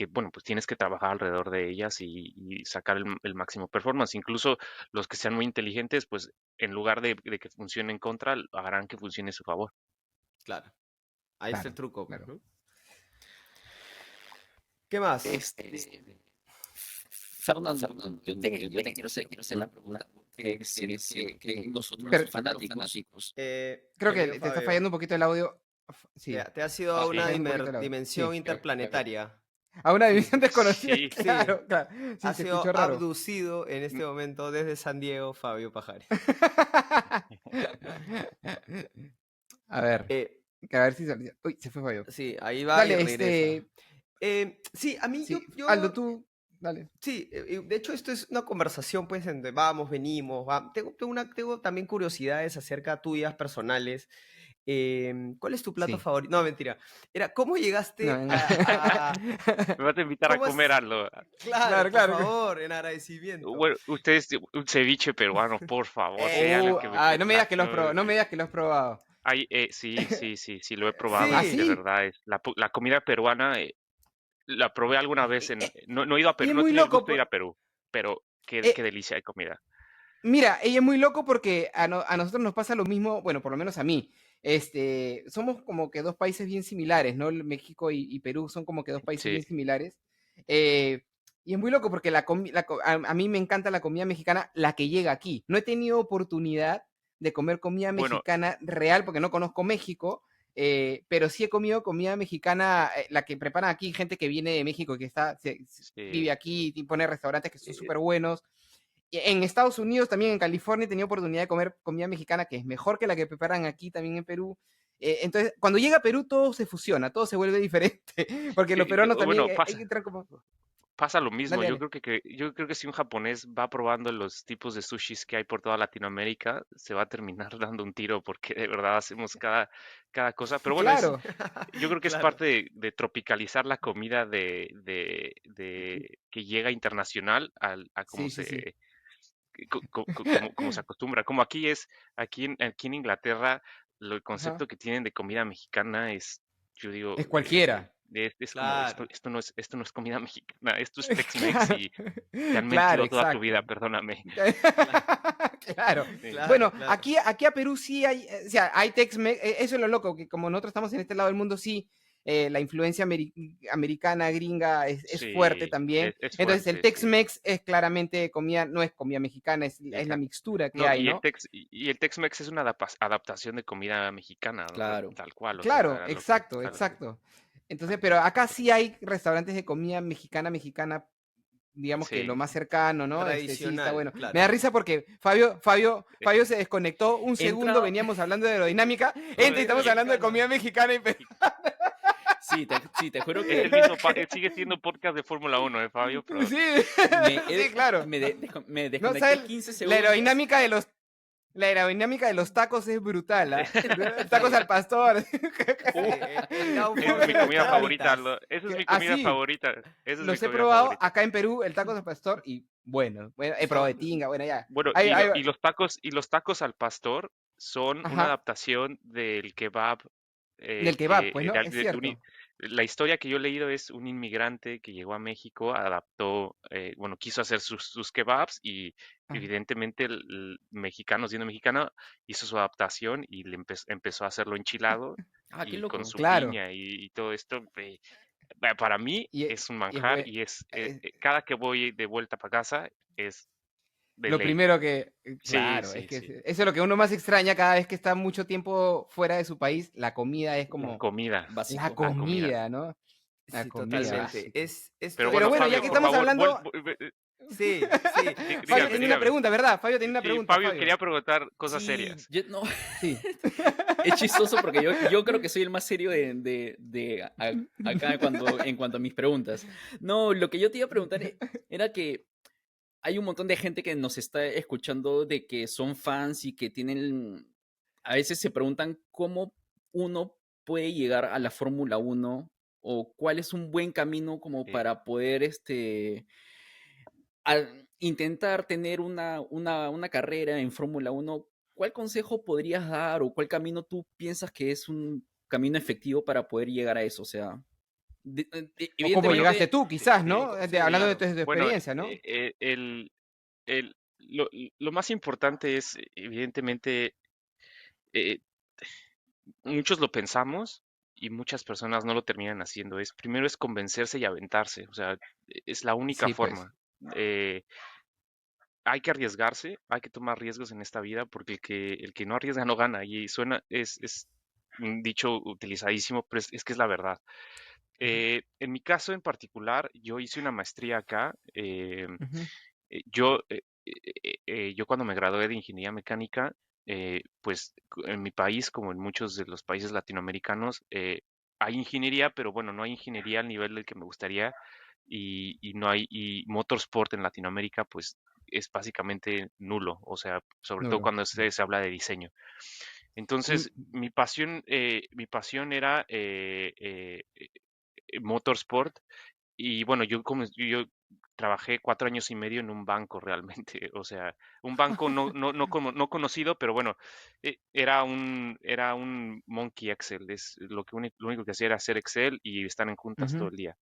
bueno, pues tienes que trabajar alrededor de ellas y sacar el máximo performance. Incluso los que sean muy inteligentes, pues en lugar de que funcione en contra, harán que funcione a su favor. Claro. Ahí está el Claro, truco, pues, claro. ¿no? ¿Qué más? Fernando, yo te quiero hacer la pregunta. Que nosotros, Pero fanáticos, creo que Querido te está Fabio, fallando un poquito el audio. Sí, te has ido te a está una fallando un poquito el audio. dimensión Sí. interplanetaria. A una división desconocida, Sí, Sí, claro, claro. Sí, ha se sido escuchó raro. abducido en mm, este momento desde San Diego, Fabio Pajares. A Eh, ver si se... Uy, se fue Fabio. sí, ahí va y Dale, regresa. Sí, a mí sí, Aldo, yo tú, dale. sí, de hecho esto es una conversación pues entre vamos, venimos, tengo también curiosidades acerca tuyas personales. ¿Cuál es tu plato Sí. favorito? No, mentira. Era, ¿cómo No, llegaste me vas a invitar a cómo comer es? algo. Claro, claro, por claro. favor, en agradecimiento. Bueno, ustedes, un ceviche peruano, por favor, si hay algo Eso. Ay, no me digas que lo has probado, no me digas que lo has probado. Sí, sí, sí, sí, lo he probado ¿Ah, y de Sí, sí? verdad la comida peruana, la probé alguna vez Eh, no he ido a Y Perú, es no he muy tenido el loco. gusto de ir a Perú, pero qué Eh, delicia de comida. Mira, ella es muy loco porque a nosotros nos pasa lo mismo, bueno, por lo menos a mí. Somos como que dos países bien similares, ¿no? México y Perú son como que dos países Sí, bien similares. Eh, y es muy loco porque a mí me encanta la comida mexicana, la que llega aquí. No he tenido oportunidad de comer comida bueno, mexicana real porque no conozco México, pero sí he comido comida mexicana, la que preparan aquí gente que viene de México, que vive sí, aquí y pone restaurantes que son eh, súper buenos. en Estados Unidos, también en California, he tenido oportunidad de comer comida mexicana que es mejor que la que preparan aquí también en Perú. Entonces, cuando llega a Perú, todo se fusiona, todo se vuelve diferente, porque los peruanos también Bueno, hay que entrar como... pasa lo mismo. Dale, dale. Yo creo que si un japonés va probando los tipos de sushis que hay por toda Latinoamérica, se va a terminar dando un tiro porque de verdad hacemos cada cosa. Pero bueno, Claro, yo creo que es Claro. parte de tropicalizar la comida que llega internacional a cómo sí, sí, sí. como se acostumbra. Como aquí en Inglaterra, el Ajá. concepto que tienen de comida mexicana es, yo digo, Es cualquiera. es como, Claro. esto no es comida mexicana, esto es Tex-Mex y te han Claro, mentido toda tu exacto. vida, perdóname. Claro, Claro. Sí, claro, Bueno, claro. aquí a Perú sí hay, o sea, hay Tex-Mex, eso es lo loco, que como nosotros estamos en este lado del mundo, sí, la influencia americana, gringa, es fuerte sí, también. es Entonces, el fuerte, sí. Tex-Mex es claramente comida, no es comida mexicana, es la Exacto. mixtura que No, hay, ¿no? y el Tex-Mex es una adaptación de comida mexicana, Claro. tal cual, o Claro, sea, exacto, a lo que, exacto. Entonces, pero acá sí hay restaurantes de comida mexicana, digamos que lo sí. más cercano, ¿no? Sí, está Tradicional, bueno. Me claro. da risa porque Fabio se desconectó un segundo, Entra. veníamos hablando de aerodinámica, entra y Comida estamos hablando de mexicana. comida mexicana y Sí, te juro Es que el mismo, sigue siendo podcast de Fórmula 1, Fabio, pero sí, me, sí, claro. me No, desconecté ¿sabes? 15 La segundos. aerodinámica de los La aerodinámica de los tacos es brutal, ¿ah? Tacos Sí, al pastor. sí. uh, El esa es downforce mi de las comida favorita, carnitas. esa es mi comida Así, favorita, esa es mi los he comida probado favorita. acá en Perú, el tacos al pastor, y bueno, he probado de Son, tinga, bueno, ya. Bueno, y los tacos al pastor son una Ajá, adaptación del kebab del kebab, pues, ¿no? Es de cierto. la historia que yo he leído es un inmigrante que llegó a México, adaptó, bueno, quiso hacer sus kebabs y Ajá. evidentemente el mexicano, siendo mexicano, hizo su adaptación y empezó a hacerlo enchilado Ah, qué y con loco. su Claro. piña y todo esto. Para mí Y, es un y es manjar bueno. y cada que voy de vuelta para casa es de Lo ley. primero que, Sí, claro, es sí, que sí. eso es lo que uno más extraña cada vez que está mucho tiempo fuera de su país. La comida es La como comida, la Básico. la comida. comida, ¿no? La sí, comida. totalmente. Básico. Esto Pero Pero bueno, es, bueno, ya Fabio, que por estamos eh, favor, hablando, sí, sí. Fabio dígame, tenía una dígame. pregunta, ¿verdad? Fabio tenía una Sí, pregunta, Fabio Fabio. quería preguntar cosas Sí, serias. yo no. Sí. Es chistoso porque yo creo que soy el más serio acá en cuanto a mis preguntas. No, lo que yo te iba a preguntar era que hay un montón de gente que nos está escuchando de que son fans y que tienen, a veces se preguntan cómo uno puede llegar a la Fórmula 1 o cuál es un buen camino como Sí. para poder intentar tener una carrera en Fórmula 1. ¿Cuál consejo podrías dar o cuál camino tú piensas que es un camino efectivo para poder llegar a eso? O sea, O cómo Bueno, llegaste evidentemente, tú, sí, quizás, sí, ¿no? Sí, Hablando de claro. tu bueno, experiencia, ¿no? el, lo, lo más importante es, evidentemente, eh, muchos lo pensamos y muchas personas no lo terminan haciendo. Primero es convencerse y aventarse, o sea, es la única Sí, pues. forma. Eh, Hay que arriesgarse, hay que tomar riesgos en esta vida porque el que no arriesga no gana y es un dicho utilizadísimo, pero es que es la verdad. Ujú, En mi caso en particular, yo hice una maestría acá. ujú, Yo cuando me gradué de ingeniería mecánica, pues en mi país, como en muchos de los países latinoamericanos, hay ingeniería, pero bueno, no hay ingeniería al nivel del que me gustaría y no hay, y motorsport en Latinoamérica, pues es básicamente nulo, o sea, sobre no todo lo. cuando se habla de diseño. Mm, Entonces, mi pasión era motorsport y bueno, yo trabajé 4 años y medio en un banco realmente, o sea, un banco no conocido, pero bueno, era un monkey Excel, es lo único que hacía era hacer Excel y estar en juntas todo ujú, el día.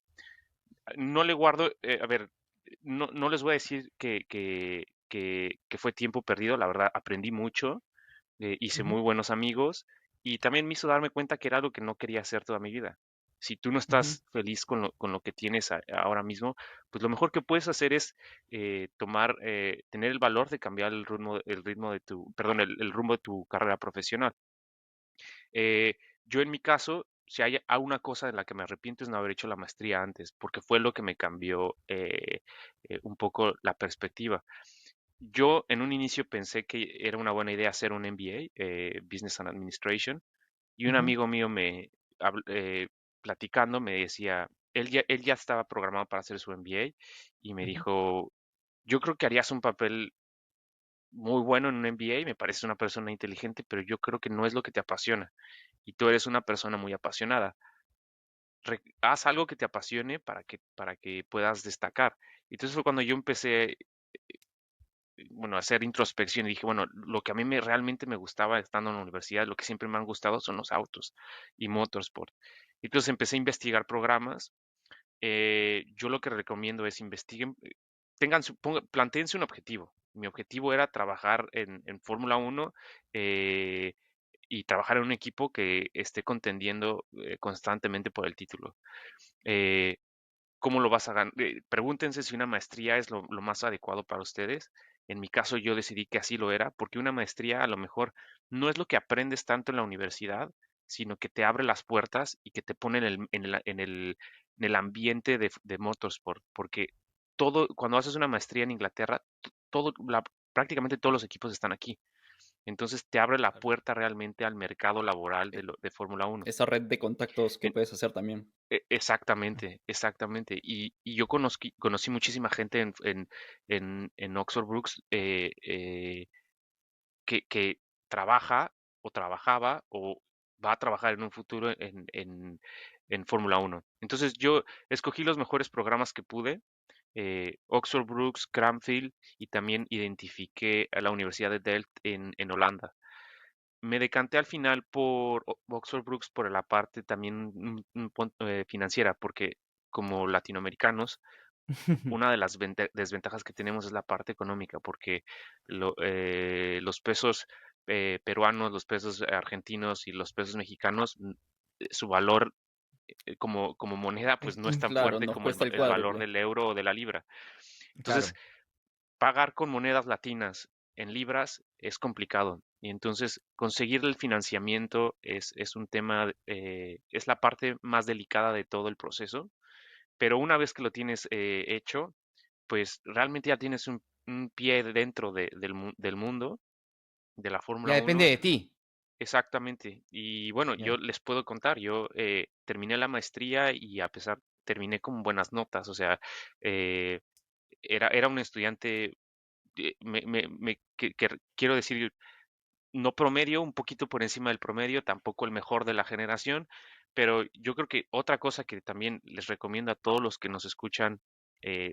No le guardo, a ver, no les voy a decir que fue tiempo perdido, la verdad, aprendí mucho, hice ujú, muy buenos amigos y también me hizo darme cuenta que era algo que no quería hacer toda mi vida. Si tú no ujú. estás feliz con lo que tienes ahora mismo, pues lo mejor que puedes hacer es tener el valor de cambiar el ritmo de perdón, el rumbo de tu carrera profesional. Yo en mi caso, si hay una cosa de la que me arrepiento es no haber hecho la maestría antes, porque fue lo que me cambió un poco la perspectiva. yo en un inicio pensé que era una buena idea hacer un MBA, Business and Administration, y un Ujú, amigo mío platicando me decía, él ya estaba programado para hacer su MBA y me ujú. dijo, yo creo que harías un papel muy bueno en un MBA, me parece una persona inteligente, pero yo creo que no es lo que te apasiona y tú eres una persona muy apasionada. Haz algo que te apasione para que puedas destacar. Y entonces fue cuando yo empecé, bueno, a hacer introspección y dije, bueno, lo que a mí realmente me gustaba estando en la universidad, lo que siempre me han gustado son los autos y motorsport. Entonces empecé a investigar programas. Yo lo que recomiendo es investiguen, plantéense un objetivo. Mi objetivo era trabajar en Fórmula 1 eh, y trabajar en un equipo que esté contendiendo constantemente por el título. Eh, ¿Cómo lo vas a ganar? Pregúntense si una maestría es lo más adecuado para ustedes. En mi caso yo decidí que así lo era, porque una maestría a lo mejor no es lo que aprendes tanto en la universidad, sino que te abre las puertas y que te pone en el ambiente de motorsport, porque cuando haces una maestría en Inglaterra, prácticamente todos los equipos están aquí. Entonces te abre la Claro. puerta realmente al mercado laboral E- de Fórmula 1. Esa red de contactos que puedes hacer también. Exactamente, exactamente. Y yo conocí muchísima gente en Oxford Brooks que trabaja o trabajaba o va a trabajar en un futuro en Fórmula 1. Entonces yo escogí los mejores programas que pude, Oxford Brooks, Cranfield, y también identifiqué a la Universidad de Delft en Holanda. Me decanté al final por Oxford Brooks por la parte también financiera, porque como latinoamericanos, una de las desventajas que tenemos es la parte económica, porque los pesos peruanos, los pesos argentinos y los pesos mexicanos, su valor como moneda, pues no es tan Claro, fuerte nos como cuesta el el valor cuádruple. del euro o de la libra. Entonces, Claro. pagar con monedas latinas en libras es complicado. Y entonces conseguir el financiamiento es un tema, es la parte más delicada de todo el proceso. Pero una vez que lo tienes hecho, pues realmente ya tienes un pie dentro del mundo, de la Fórmula Ya depende 1. de ti. Exactamente. Y bueno, yo Ya. les puedo contar, yo terminé la maestría y terminé con buenas notas. O sea, eh, era un estudiante quiero decir, no promedio, un poquito por encima del promedio, tampoco el mejor de la generación, pero yo creo que otra cosa que también les recomiendo a todos los que nos escuchan,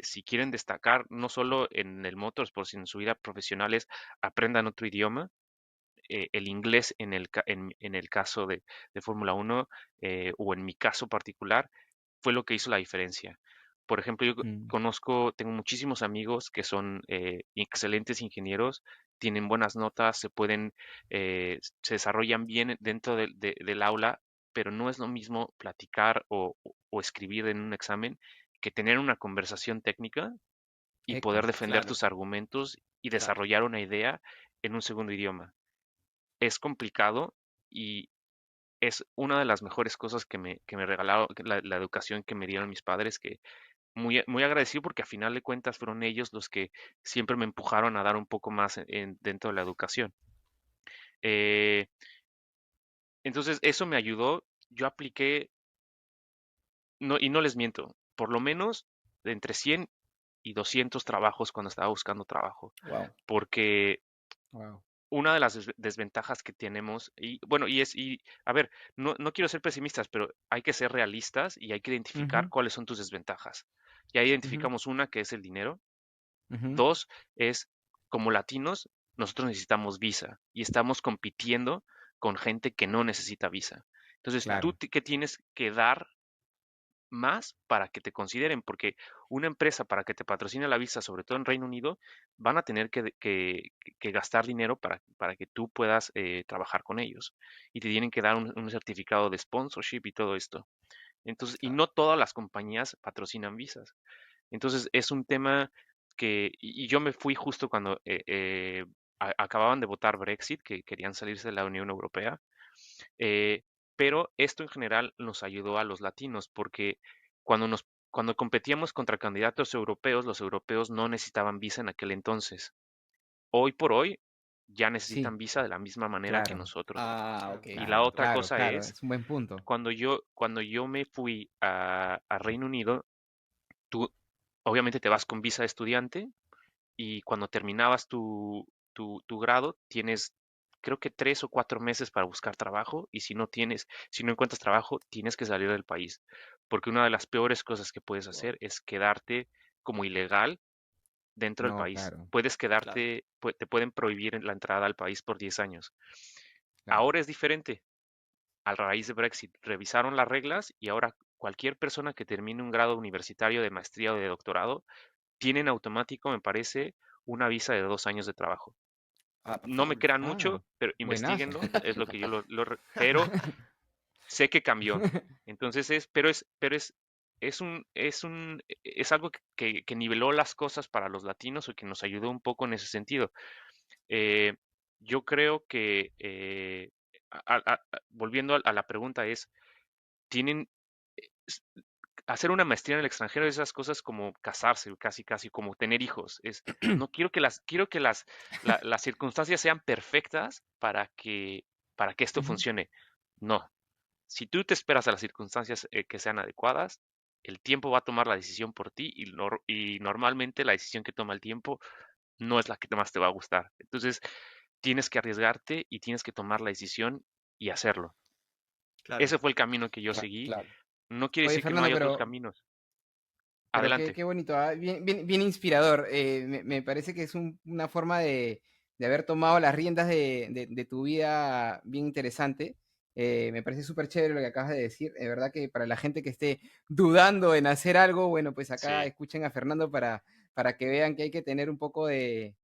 si quieren destacar, no solo en el motorsport, sino en su vida profesional, es aprendan otro idioma. El inglés en el caso de Fórmula 1, o en mi caso particular, fue lo que hizo la diferencia. Por ejemplo, yo Mm. tengo muchísimos amigos que son excelentes ingenieros, tienen buenas notas, se desarrollan bien dentro del aula, pero no es lo mismo platicar o escribir en un examen que tener una conversación técnica y poder defender Claro, tus argumentos y claro. desarrollar una idea en un segundo idioma. Es complicado y es una de las mejores cosas que me regalaron, que la educación que me dieron mis padres, que muy, muy agradecido porque a final de cuentas fueron ellos los que siempre me empujaron a dar un poco más dentro de la educación. Eh, entonces, eso me ayudó. Yo apliqué, no, y no les miento, por lo menos de entre 100 y 200 trabajos cuando estaba buscando trabajo, Wow. porque Wow. una de las desventajas que tenemos, y bueno, a ver, no quiero ser pesimistas, pero hay que ser realistas y hay que identificar Ujú, cuáles son tus desventajas. Ya ujú, identificamos una, que es el dinero. ujú. Dos, es como latinos, nosotros necesitamos visa y estamos compitiendo con gente que no necesita visa. Entonces, Claro. ¿qué tienes que dar más para que te consideren? Porque una empresa para que te patrocine la visa, sobre todo en Reino Unido, van a tener que gastar dinero para que tú puedas trabajar con ellos. Y te tienen que dar un certificado de sponsorship y todo esto. Entonces, y Claro. no todas las compañías patrocinan visas. Entonces, es un tema y yo me fui justo cuando acababan de votar Brexit, que querían salirse de la Unión Europea. eh, pero esto en general nos ayudó a los latinos porque cuando competíamos contra candidatos europeos, los europeos no necesitaban visa en aquel entonces. hoy por hoy ya Sí, necesitan visa de la misma manera que claro, nosotros. Ah, Claro. ok. Y la claro, otra claro, cosa claro, es, es un buen punto. cuando yo me fui a Reino Unido, tú obviamente te vas con visa de estudiante y cuando terminabas tu grado tienes creo que 3 o 4 meses para buscar trabajo y si no encuentras trabajo, tienes que salir del país. Porque una de las peores cosas que puedes Wow. hacer es quedarte como ilegal dentro del No, país. claro, Puedes Claro. quedarte, te pueden prohibir la entrada al país por 10 años. claro. Ahora es diferente. A raíz de Brexit revisaron las reglas y ahora cualquier persona que termine un grado universitario de maestría o de doctorado tiene en automático, me parece, una visa de 2 años de trabajo. Ah, No me perfecto. crean Ah, mucho, pero buenazo. investiguenlo, es lo que yo pero sé que cambió. Entonces es algo que niveló las cosas para los latinos o que nos ayudó un poco en ese sentido. Eh, yo creo que, volviendo a la pregunta es, tienen, s- hacer una maestría en el extranjero, esas cosas como casarse, casi, casi, como tener hijos. No quiero quiero que las circunstancias sean perfectas para que esto Ujú. funcione. No. Si tú te esperas a las circunstancias que sean adecuadas, el tiempo va a tomar la decisión por ti y normalmente la decisión que toma el tiempo no es la que más te va a gustar. Entonces, tienes que arriesgarte y tienes que tomar la decisión y hacerlo. Claro. Ese fue el camino que yo seguí. Claro. No quiere Oye, decir que no Fernando, hay otros caminos. pero qué, Adelante. qué bonito, ¿ah? Bien, bien, bien inspirador. Me parece que es una forma de haber tomado las riendas de tu vida bien interesante. Me parece súper chévere lo que acabas de decir. Es verdad que para la gente que esté dudando en hacer algo, bueno, pues acá Sí, escuchen a Fernando para que vean que hay que tener un poco de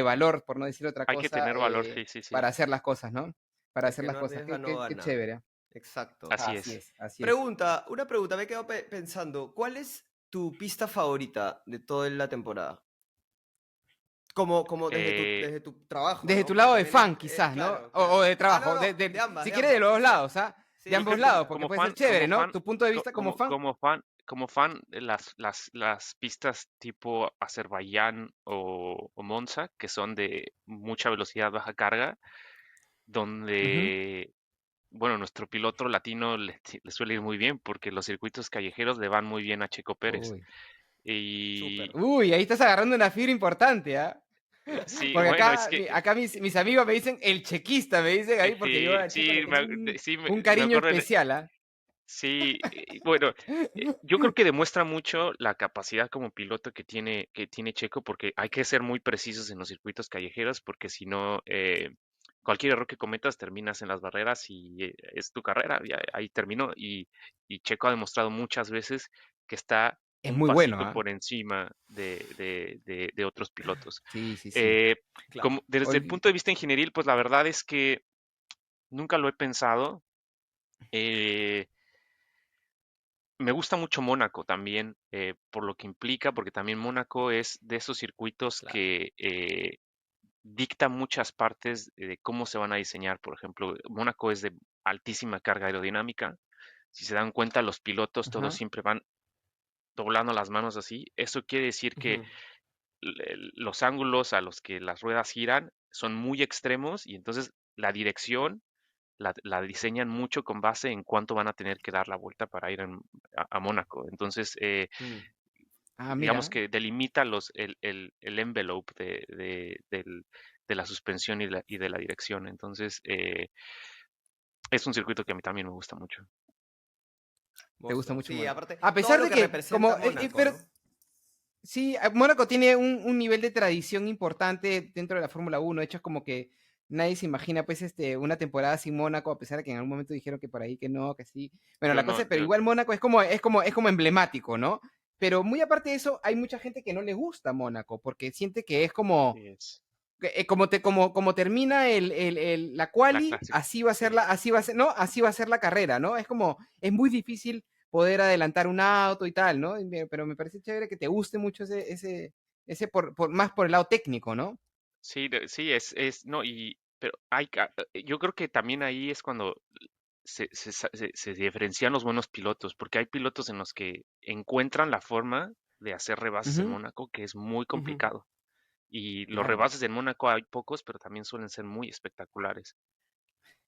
valor, por no decir otra hay que cosa, tener valor, sí, sí, sí. para hacer las cosas, ¿no? Para El hacer que las no cosas. arriesga Qué, no qué, qué gana. chévere. Exacto. Así Así es. es, así es. Una pregunta, me he quedado pensando, ¿cuál es tu pista favorita de toda la temporada? Como Eh, desde tu trabajo, Desde tu ¿no? Porque lado de también fan, quizás, ¿no? claro, O claro. de Ah, no, trabajo, no, de ambas, si de quieres de ambas, los puede dos ser. lados, ¿ah? De Sí, yo ambos creo que lados, porque puede ser chévere, ¿no? Tu punto de vista como fan. como fan, las pistas tipo Azerbaiyán o Monza, que son de mucha velocidad, baja carga, Ujú. donde, bueno, nuestro piloto latino le suele ir muy bien porque los circuitos callejeros le van muy bien a Checo Pérez. Uy. súper. Y Uy, ahí estás agarrando una fibra importante, ¿ah? sí, Porque bueno, es acá, que acá mis amigos me dicen el chequista, me dicen ahí, porque yo sí, a Checo sí, le tengo un, sí, un me cariño acuerdo. especial, ¿ah? Sí, bueno, yo creo que demuestra mucho la capacidad como piloto que tiene Checo, porque hay que ser muy precisos en los circuitos callejeros, porque si no, cualquier error que cometas terminas en las barreras y es tu carrera, ya ahí terminó. Y Checo ha demostrado muchas veces que está Es un muy bueno, pasito ¿ah? por encima de otros pilotos. Sí, sí, sí. Eh, Claro. desde el Ol- punto de vista ingenieril, pues la verdad es que nunca lo he pensado. eh, Me gusta mucho Mónaco también, por lo que implica, porque también Mónaco es de esos circuitos Claro. que dicta muchas partes de cómo se van a diseñar. Por ejemplo, Mónaco es de altísima carga aerodinámica. Si se dan cuenta, los pilotos todos Ajá. siempre van doblando las manos así. Eso quiere decir que Ujú. los ángulos a los que las ruedas giran son muy extremos y entonces la dirección la diseñan mucho con base en cuánto van a tener que dar la vuelta para ir a Mónaco. Entonces, Mm. Ah, digamos mira. que delimita el envelope de la suspensión y de la dirección. Entonces, es un circuito que a mí también me gusta mucho. Te gusta Monstruo. mucho Sí, Mónaco. aparte, A todo pesar lo de que que, como, representa Mónaco, pero ¿no? sí, Mónaco tiene un nivel de tradición importante dentro de la Fórmula Uno. De hecho, es como que nadie se imagina, pues, una temporada sin Mónaco, a pesar de que en algún momento dijeron que por ahí que no, que sí. Bueno, Yo la no, cosa es, pero igual Mónaco es como emblemático, ¿no? Pero muy aparte de eso, hay mucha gente que no le gusta Mónaco, porque siente que es como, es como termina la la quali, clase, así va a ser sí. así va a ser, ¿no? Así va a ser la carrera, ¿no? Es como, es muy difícil poder adelantar un auto y tal, ¿no? Pero me parece chévere que te guste mucho ese más por el lado técnico, ¿no? Sí, sí, no, pero yo creo que también ahí es cuando se diferencian los buenos pilotos, porque hay pilotos en los que encuentran la forma de hacer rebases en Ujú, Mónaco, que es muy Ujú. complicado. Y los Claro. rebases en Mónaco hay pocos, pero también suelen ser muy espectaculares.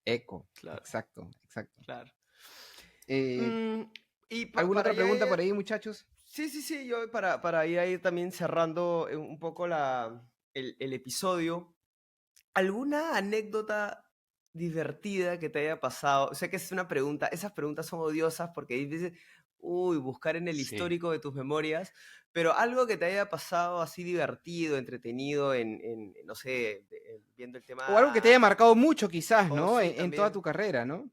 Eco. Claro, Exacto, exacto. claro. Eh, Mm, y ¿Alguna para otra ya pregunta ir, por ahí, muchachos? sí, sí, sí, yo para ir ahí también cerrando un poco el episodio, ¿alguna anécdota divertida que te haya pasado? O sea que es una pregunta, esas preguntas son odiosas porque dices, uy, buscar en el Sí, histórico de tus memorias, pero algo que te haya pasado así divertido, entretenido no sé, viendo el O algo que te tema, haya marcado mucho, quizás, o ¿no? sí, En toda tu también. carrera, ¿no?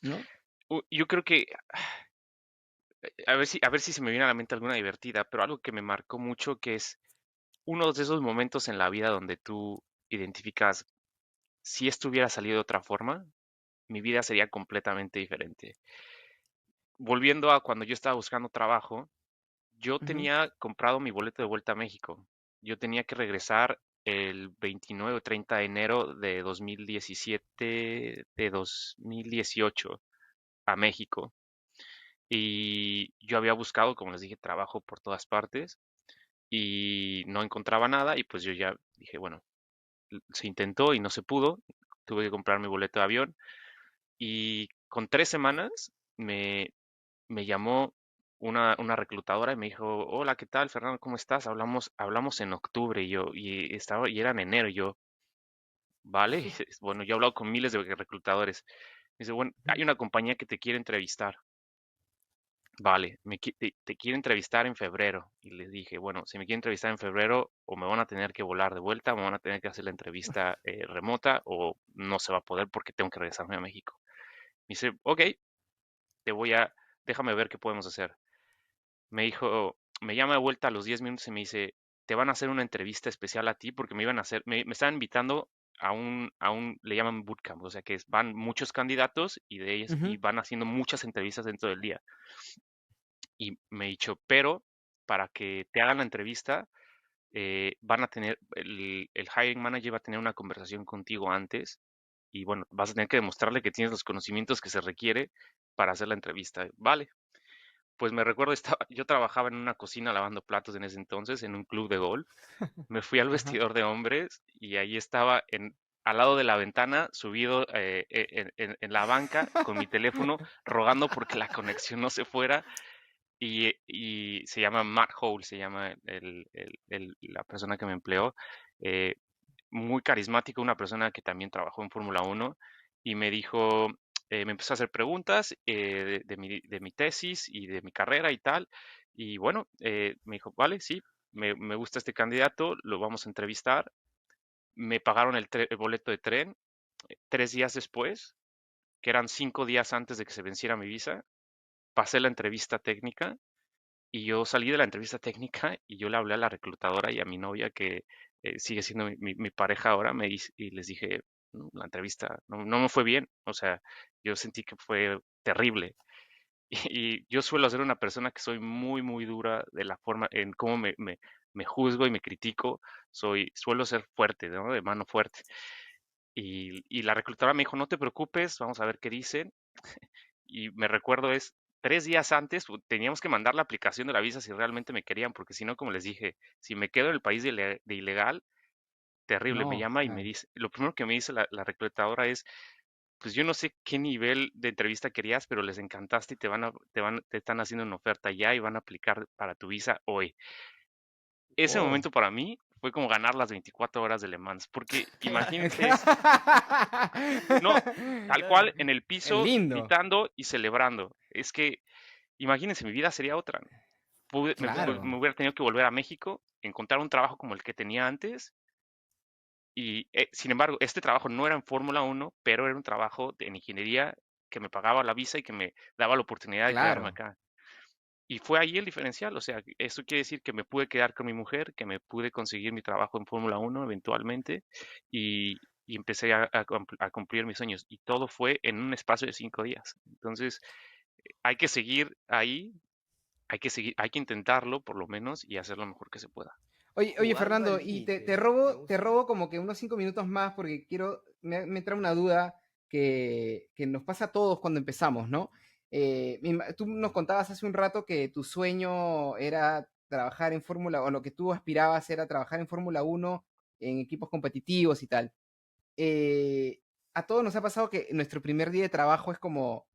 ¿No? Yo creo que, a ver si se me viene a la mente alguna divertida, pero algo que me marcó mucho, que es uno de esos momentos en la vida donde tú identificas, si esto hubiera salido de otra forma, mi vida sería completamente diferente. Volviendo a cuando yo estaba buscando trabajo, yo Ujú. tenía comprado mi boleto de vuelta a México. Yo tenía que regresar el 29 o 30 de enero de 2017, de 2018 a México. Y yo había buscado, como les dije, trabajo por todas partes y no encontraba nada y pues yo ya dije, bueno, se intentó y no se pudo. Tuve que comprar mi boleto de avión y con 3 semanas me llamó una reclutadora y me dijo, hola, ¿qué tal, Fernando? ¿Cómo estás? Hablamos en octubre y era en enero y yo, vale, bueno, yo he hablado con miles de reclutadores. Me dice, bueno, hay una compañía que te quiere entrevistar. Vale, te quiere entrevistar en febrero. Y les dije, bueno, si me quiere entrevistar en febrero, o me van a tener que volar de vuelta, o me van a tener que hacer la entrevista remota, o no se va a poder porque tengo que regresarme a México. Me dice, ok, te voy a, déjame ver qué podemos hacer. Me dijo, me llama de vuelta a los 10 minutos y me dice, te van a hacer una entrevista especial a ti porque me iban a hacer, me estaban invitando le llaman bootcamp, o sea que van muchos candidatos y de ellos, y Ujú. van haciendo muchas entrevistas dentro del día. Y me ha dicho, pero para que te hagan la entrevista, van a tener, el hiring manager va a tener una conversación contigo antes y bueno, vas a tener que demostrarle que tienes los conocimientos que se requiere para hacer la entrevista. Vale, pues me recuerdo, yo trabajaba en una cocina lavando platos en ese entonces, en un club de golf. Me fui al Ajá. vestidor de hombres y ahí estaba al lado de la ventana, subido en la banca con mi teléfono, rogando porque la conexión no se fuera y se llama Matt Hole, se llama la persona que me empleó, eh, muy carismático, una persona que también trabajó en Fórmula Uno y me dijo, me empezó a hacer preguntas de mi tesis y de mi carrera y tal, y bueno, me dijo, vale, sí, me gusta este candidato, lo vamos a entrevistar, me pagaron el boleto de tren 3 días después, que eran 5 días antes de que se venciera mi visa, pasé la entrevista técnica y yo salí de la entrevista técnica y yo le hablé a la reclutadora y a mi novia, que sigue siendo mi pareja ahora, y les dije, "No, la entrevista no me fue bien, o sea, yo sentí que fue terrible." Y yo suelo ser una persona que soy muy, muy dura de la forma en cómo me juzgo y me critico, suelo ser fuerte, ¿no? De mano fuerte. Y la reclutadora me dijo, no te preocupes, vamos a ver qué dicen. Y me recuerdo 3 días antes teníamos que mandar la aplicación de la visa si realmente me querían, porque si no, como les dije, si me quedo en el país de ilegal, terrible, me No, llama y me claro. dice, lo primero que me dice la reclutadora es, pues yo no sé qué nivel de entrevista querías, pero les encantaste y te están haciendo una oferta ya y van a aplicar para tu visa hoy. Ese Oh. momento para mí fue como ganar las 24 horas de Le Mans, porque imagínense, no, tal Claro. cual en el Es piso, lindo. gritando y celebrando. Es que imagínense, mi vida sería otra. Me Claro. hubiera tenido que volver a México, encontrar un trabajo como el que tenía antes y, sin embargo, este trabajo no era en Fórmula Uno, pero era un trabajo en ingeniería que me pagaba la visa y que me daba la oportunidad de quedarme Claro. acá. Y fue ahí el diferencial, o sea, eso quiere decir que me pude quedar con mi mujer, que me pude conseguir mi trabajo en Fórmula Uno eventualmente y empecé a cumplir mis sueños. Y todo fue en un espacio de 5 días. Entonces, hay que seguir ahí, hay que intentarlo por lo menos y hacer lo mejor que se pueda. Oye, Jugando al Fernando, y te límite, me robo, te gusta. robo como que unos 5 minutos más porque me trae una duda que nos pasa a todos cuando empezamos, ¿no? Tú nos contabas hace un rato que tu sueño era trabajar en Fórmula, o lo que tú aspirabas era trabajar en Fórmula 1, en equipos competitivos y tal. A todos nos ha pasado que nuestro primer día de trabajo es como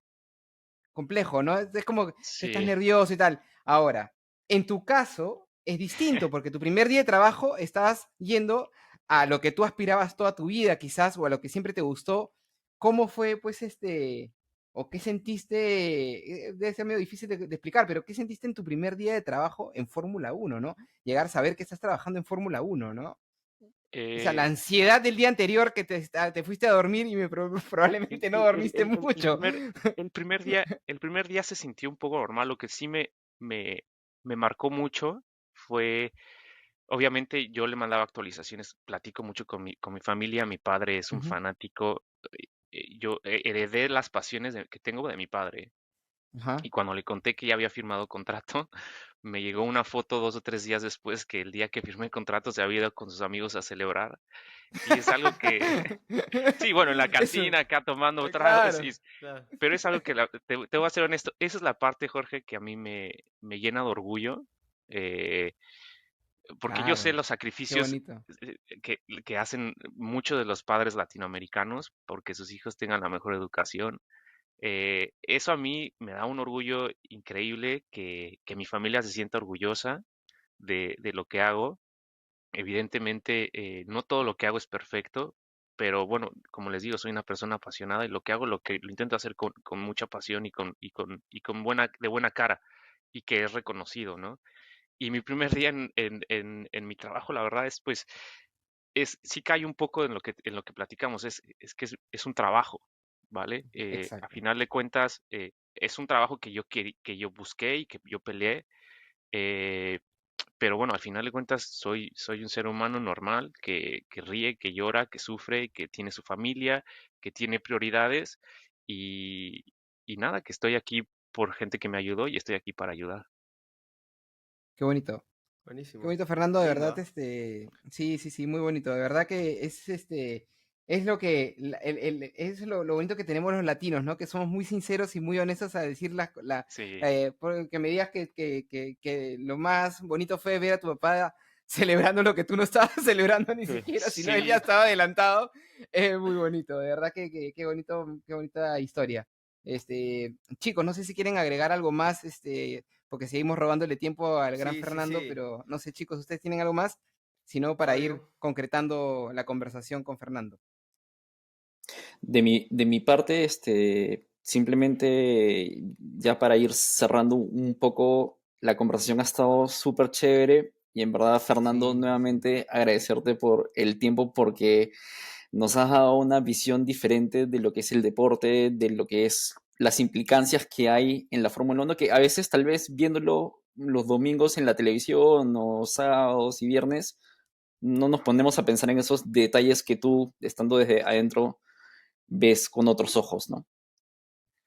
complejo, ¿no? Es como que estás Sí. nervioso y tal. Ahora, en tu caso es distinto, porque tu primer día de trabajo estás yendo a lo que tú aspirabas toda tu vida, quizás, o a lo que siempre te gustó. ¿Cómo fue, pues, o qué sentiste? Debe ser medio difícil de explicar, pero ¿qué sentiste en tu primer día de trabajo en Fórmula 1, ¿no? Llegar a saber que estás trabajando en Fórmula 1, ¿no? O sea, la Eh, ansiedad del día anterior que te fuiste a dormir y el, probablemente no el- el- dormiste el- el- el mucho. primer, el primer día se sintió un poco normal. Lo que sí me, me marcó mucho fue, obviamente yo le mandaba actualizaciones, platico mucho con mi familia. Mi padre es un Ujú. fanático. Yo heredé las pasiones que tengo de mi padre. Ajá. Y cuando le conté que ya había firmado contrato, me llegó una foto 2 o 3 días después que el día que firmé el contrato se había ido con sus amigos a celebrar. Y es algo que, sí, bueno, en la Eso, cantina acá tomando tragos, claro. Claro. pero es algo que, te voy a ser honesto, esa es la parte, Jorge, que a mí me llena de orgullo, eh, porque yo sé Claro, los qué sacrificios bonito. que hacen muchos de los padres latinoamericanos porque sus hijos tengan la mejor educación. Eso a mí me da un orgullo increíble que mi familia se sienta orgullosa de lo que hago. Evidentemente, no todo lo que hago es perfecto, pero bueno, como les digo, soy una persona apasionada y lo que hago lo intento hacer con mucha pasión y con de buena cara y que es reconocido, ¿no? Y mi primer día en mi trabajo, la verdad es, pues, sí cae un poco en lo que platicamos, es que es un trabajo, ¿vale? A Exacto. final de cuentas, es un trabajo que yo busqué y que yo peleé. eh, pero bueno, al final de cuentas soy un ser humano normal que ríe, que llora, que sufre, que tiene su familia, que tiene prioridades y, y nada, que estoy aquí por gente que me ayudó y estoy aquí para ayudar. Qué bonito. Qué Buenísimo. bonito, Fernando, de Lindo, verdad, ¿ah? sí, sí, sí, muy bonito. De verdad que es lo que, es lo bonito que tenemos los latinos, ¿no? Que somos muy sinceros y muy honestos a decir Sí, porque me digas que lo más bonito fue ver a tu papá celebrando lo que tú no estabas celebrando ni siquiera, sino él ya sí, estaba adelantado. Es muy bonito, de verdad qué bonito, qué bonita historia. Chicos, no sé si quieren agregar algo más, porque seguimos robándole tiempo al gran Sí, sí, Fernando, sí. pero no sé, chicos, ¿ustedes tienen algo más? Si no, para ir Fabio. concretando la conversación con Fernando. De mi parte, simplemente ya para ir cerrando un poco, la conversación ha estado súper chévere y en verdad, Fernando, Sí, sí, sí. nuevamente agradecerte por el tiempo porque nos has dado una visión diferente de lo que es el deporte, de lo que es las implicancias que hay en la Fórmula 1, que a veces tal vez viéndolo los domingos en la televisión o sábados y viernes, no nos ponemos a pensar en esos detalles que tú, estando desde adentro, ves con otros ojos, ¿no?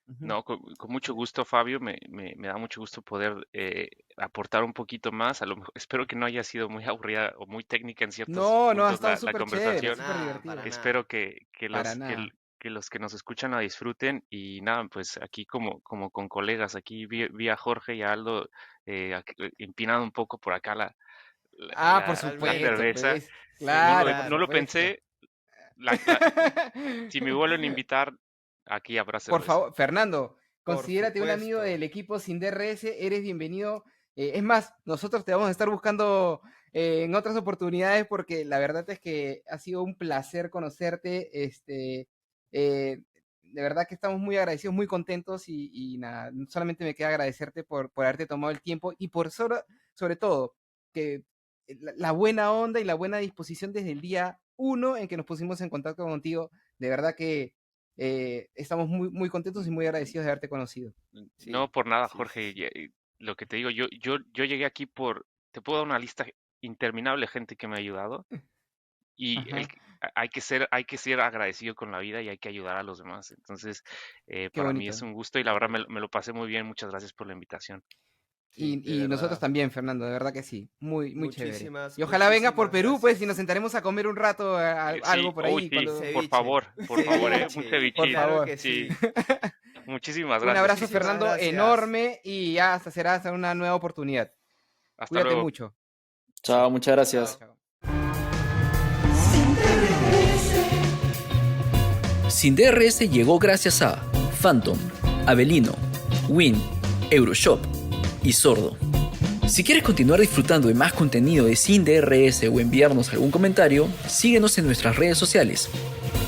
Ujú. no, con mucho gusto, Fabio, me da mucho gusto poder aportar un poquito más. A lo mejor, espero que no haya sido muy aburrida o muy técnica en ciertos No, no, ha puntos estado la súper chévere, Para conversación. súper nada, divertido. para nada. Espero que Para los, nada. que los que nos escuchan la disfruten y nada, pues aquí como con colegas, aquí vi a Jorge y a Aldo empinando un poco por acá la, Ah, por la- la supuesto, Totalmente. cerveza. pues. Sí, No lo, Claro, por no claro. lo supuesto. pensé. la- la- si me vuelven a invitar, aquí habrá Por cerveza. favor, Fernando, Por considérate un amigo supuesto. del equipo sin DRS, eres bienvenido. Es más, nosotros te vamos a estar buscando en otras oportunidades porque la verdad es que ha sido un placer conocerte. De verdad que estamos muy agradecidos, muy contentos y nada, solamente me queda agradecerte por haberte tomado el tiempo y sobre todo que la buena onda y la buena disposición desde el día uno en que nos pusimos en contacto contigo. De verdad que estamos muy, muy contentos y muy agradecidos de haberte conocido. No Sí, por nada, sí, sí, Jorge. sí. Lo que te digo, yo llegué aquí te puedo dar una lista interminable de gente que me ha ayudado y Ajá, hay que ser agradecido con la vida y hay que ayudar a los demás. Entonces, qué para mí es bonito. un gusto y la verdad me lo pasé muy bien. Muchas gracias por la invitación. Sí, de Y nosotros verdad. también, Fernando, de verdad que sí. Muy, muy chévere. Muchísimas, Y ojalá venga por muchísimas Perú, pues, y nos gracias. sentaremos a comer un rato, Sí, algo por uy, ahí, sí, Un cuando... ceviche. por favor, un Ceviche. Por cevichín. Claro favor. que Sí, sí. muchísimas Un gracias, abrazo, chicos. Muchísimas Fernando, gracias. enorme y ya hasta será hasta una nueva oportunidad. Hasta Cuídate luego. mucho. Chao, muchas gracias. Chao, chao. Sin DRS llegó gracias a Phantom, Avelino, Win, Euroshop y Sordo. Si quieres continuar disfrutando de más contenido de Sin DRS o enviarnos algún comentario, síguenos en nuestras redes sociales.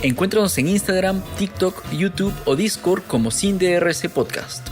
Encuéntranos en Instagram, TikTok, YouTube o Discord como Sin DRS Podcast.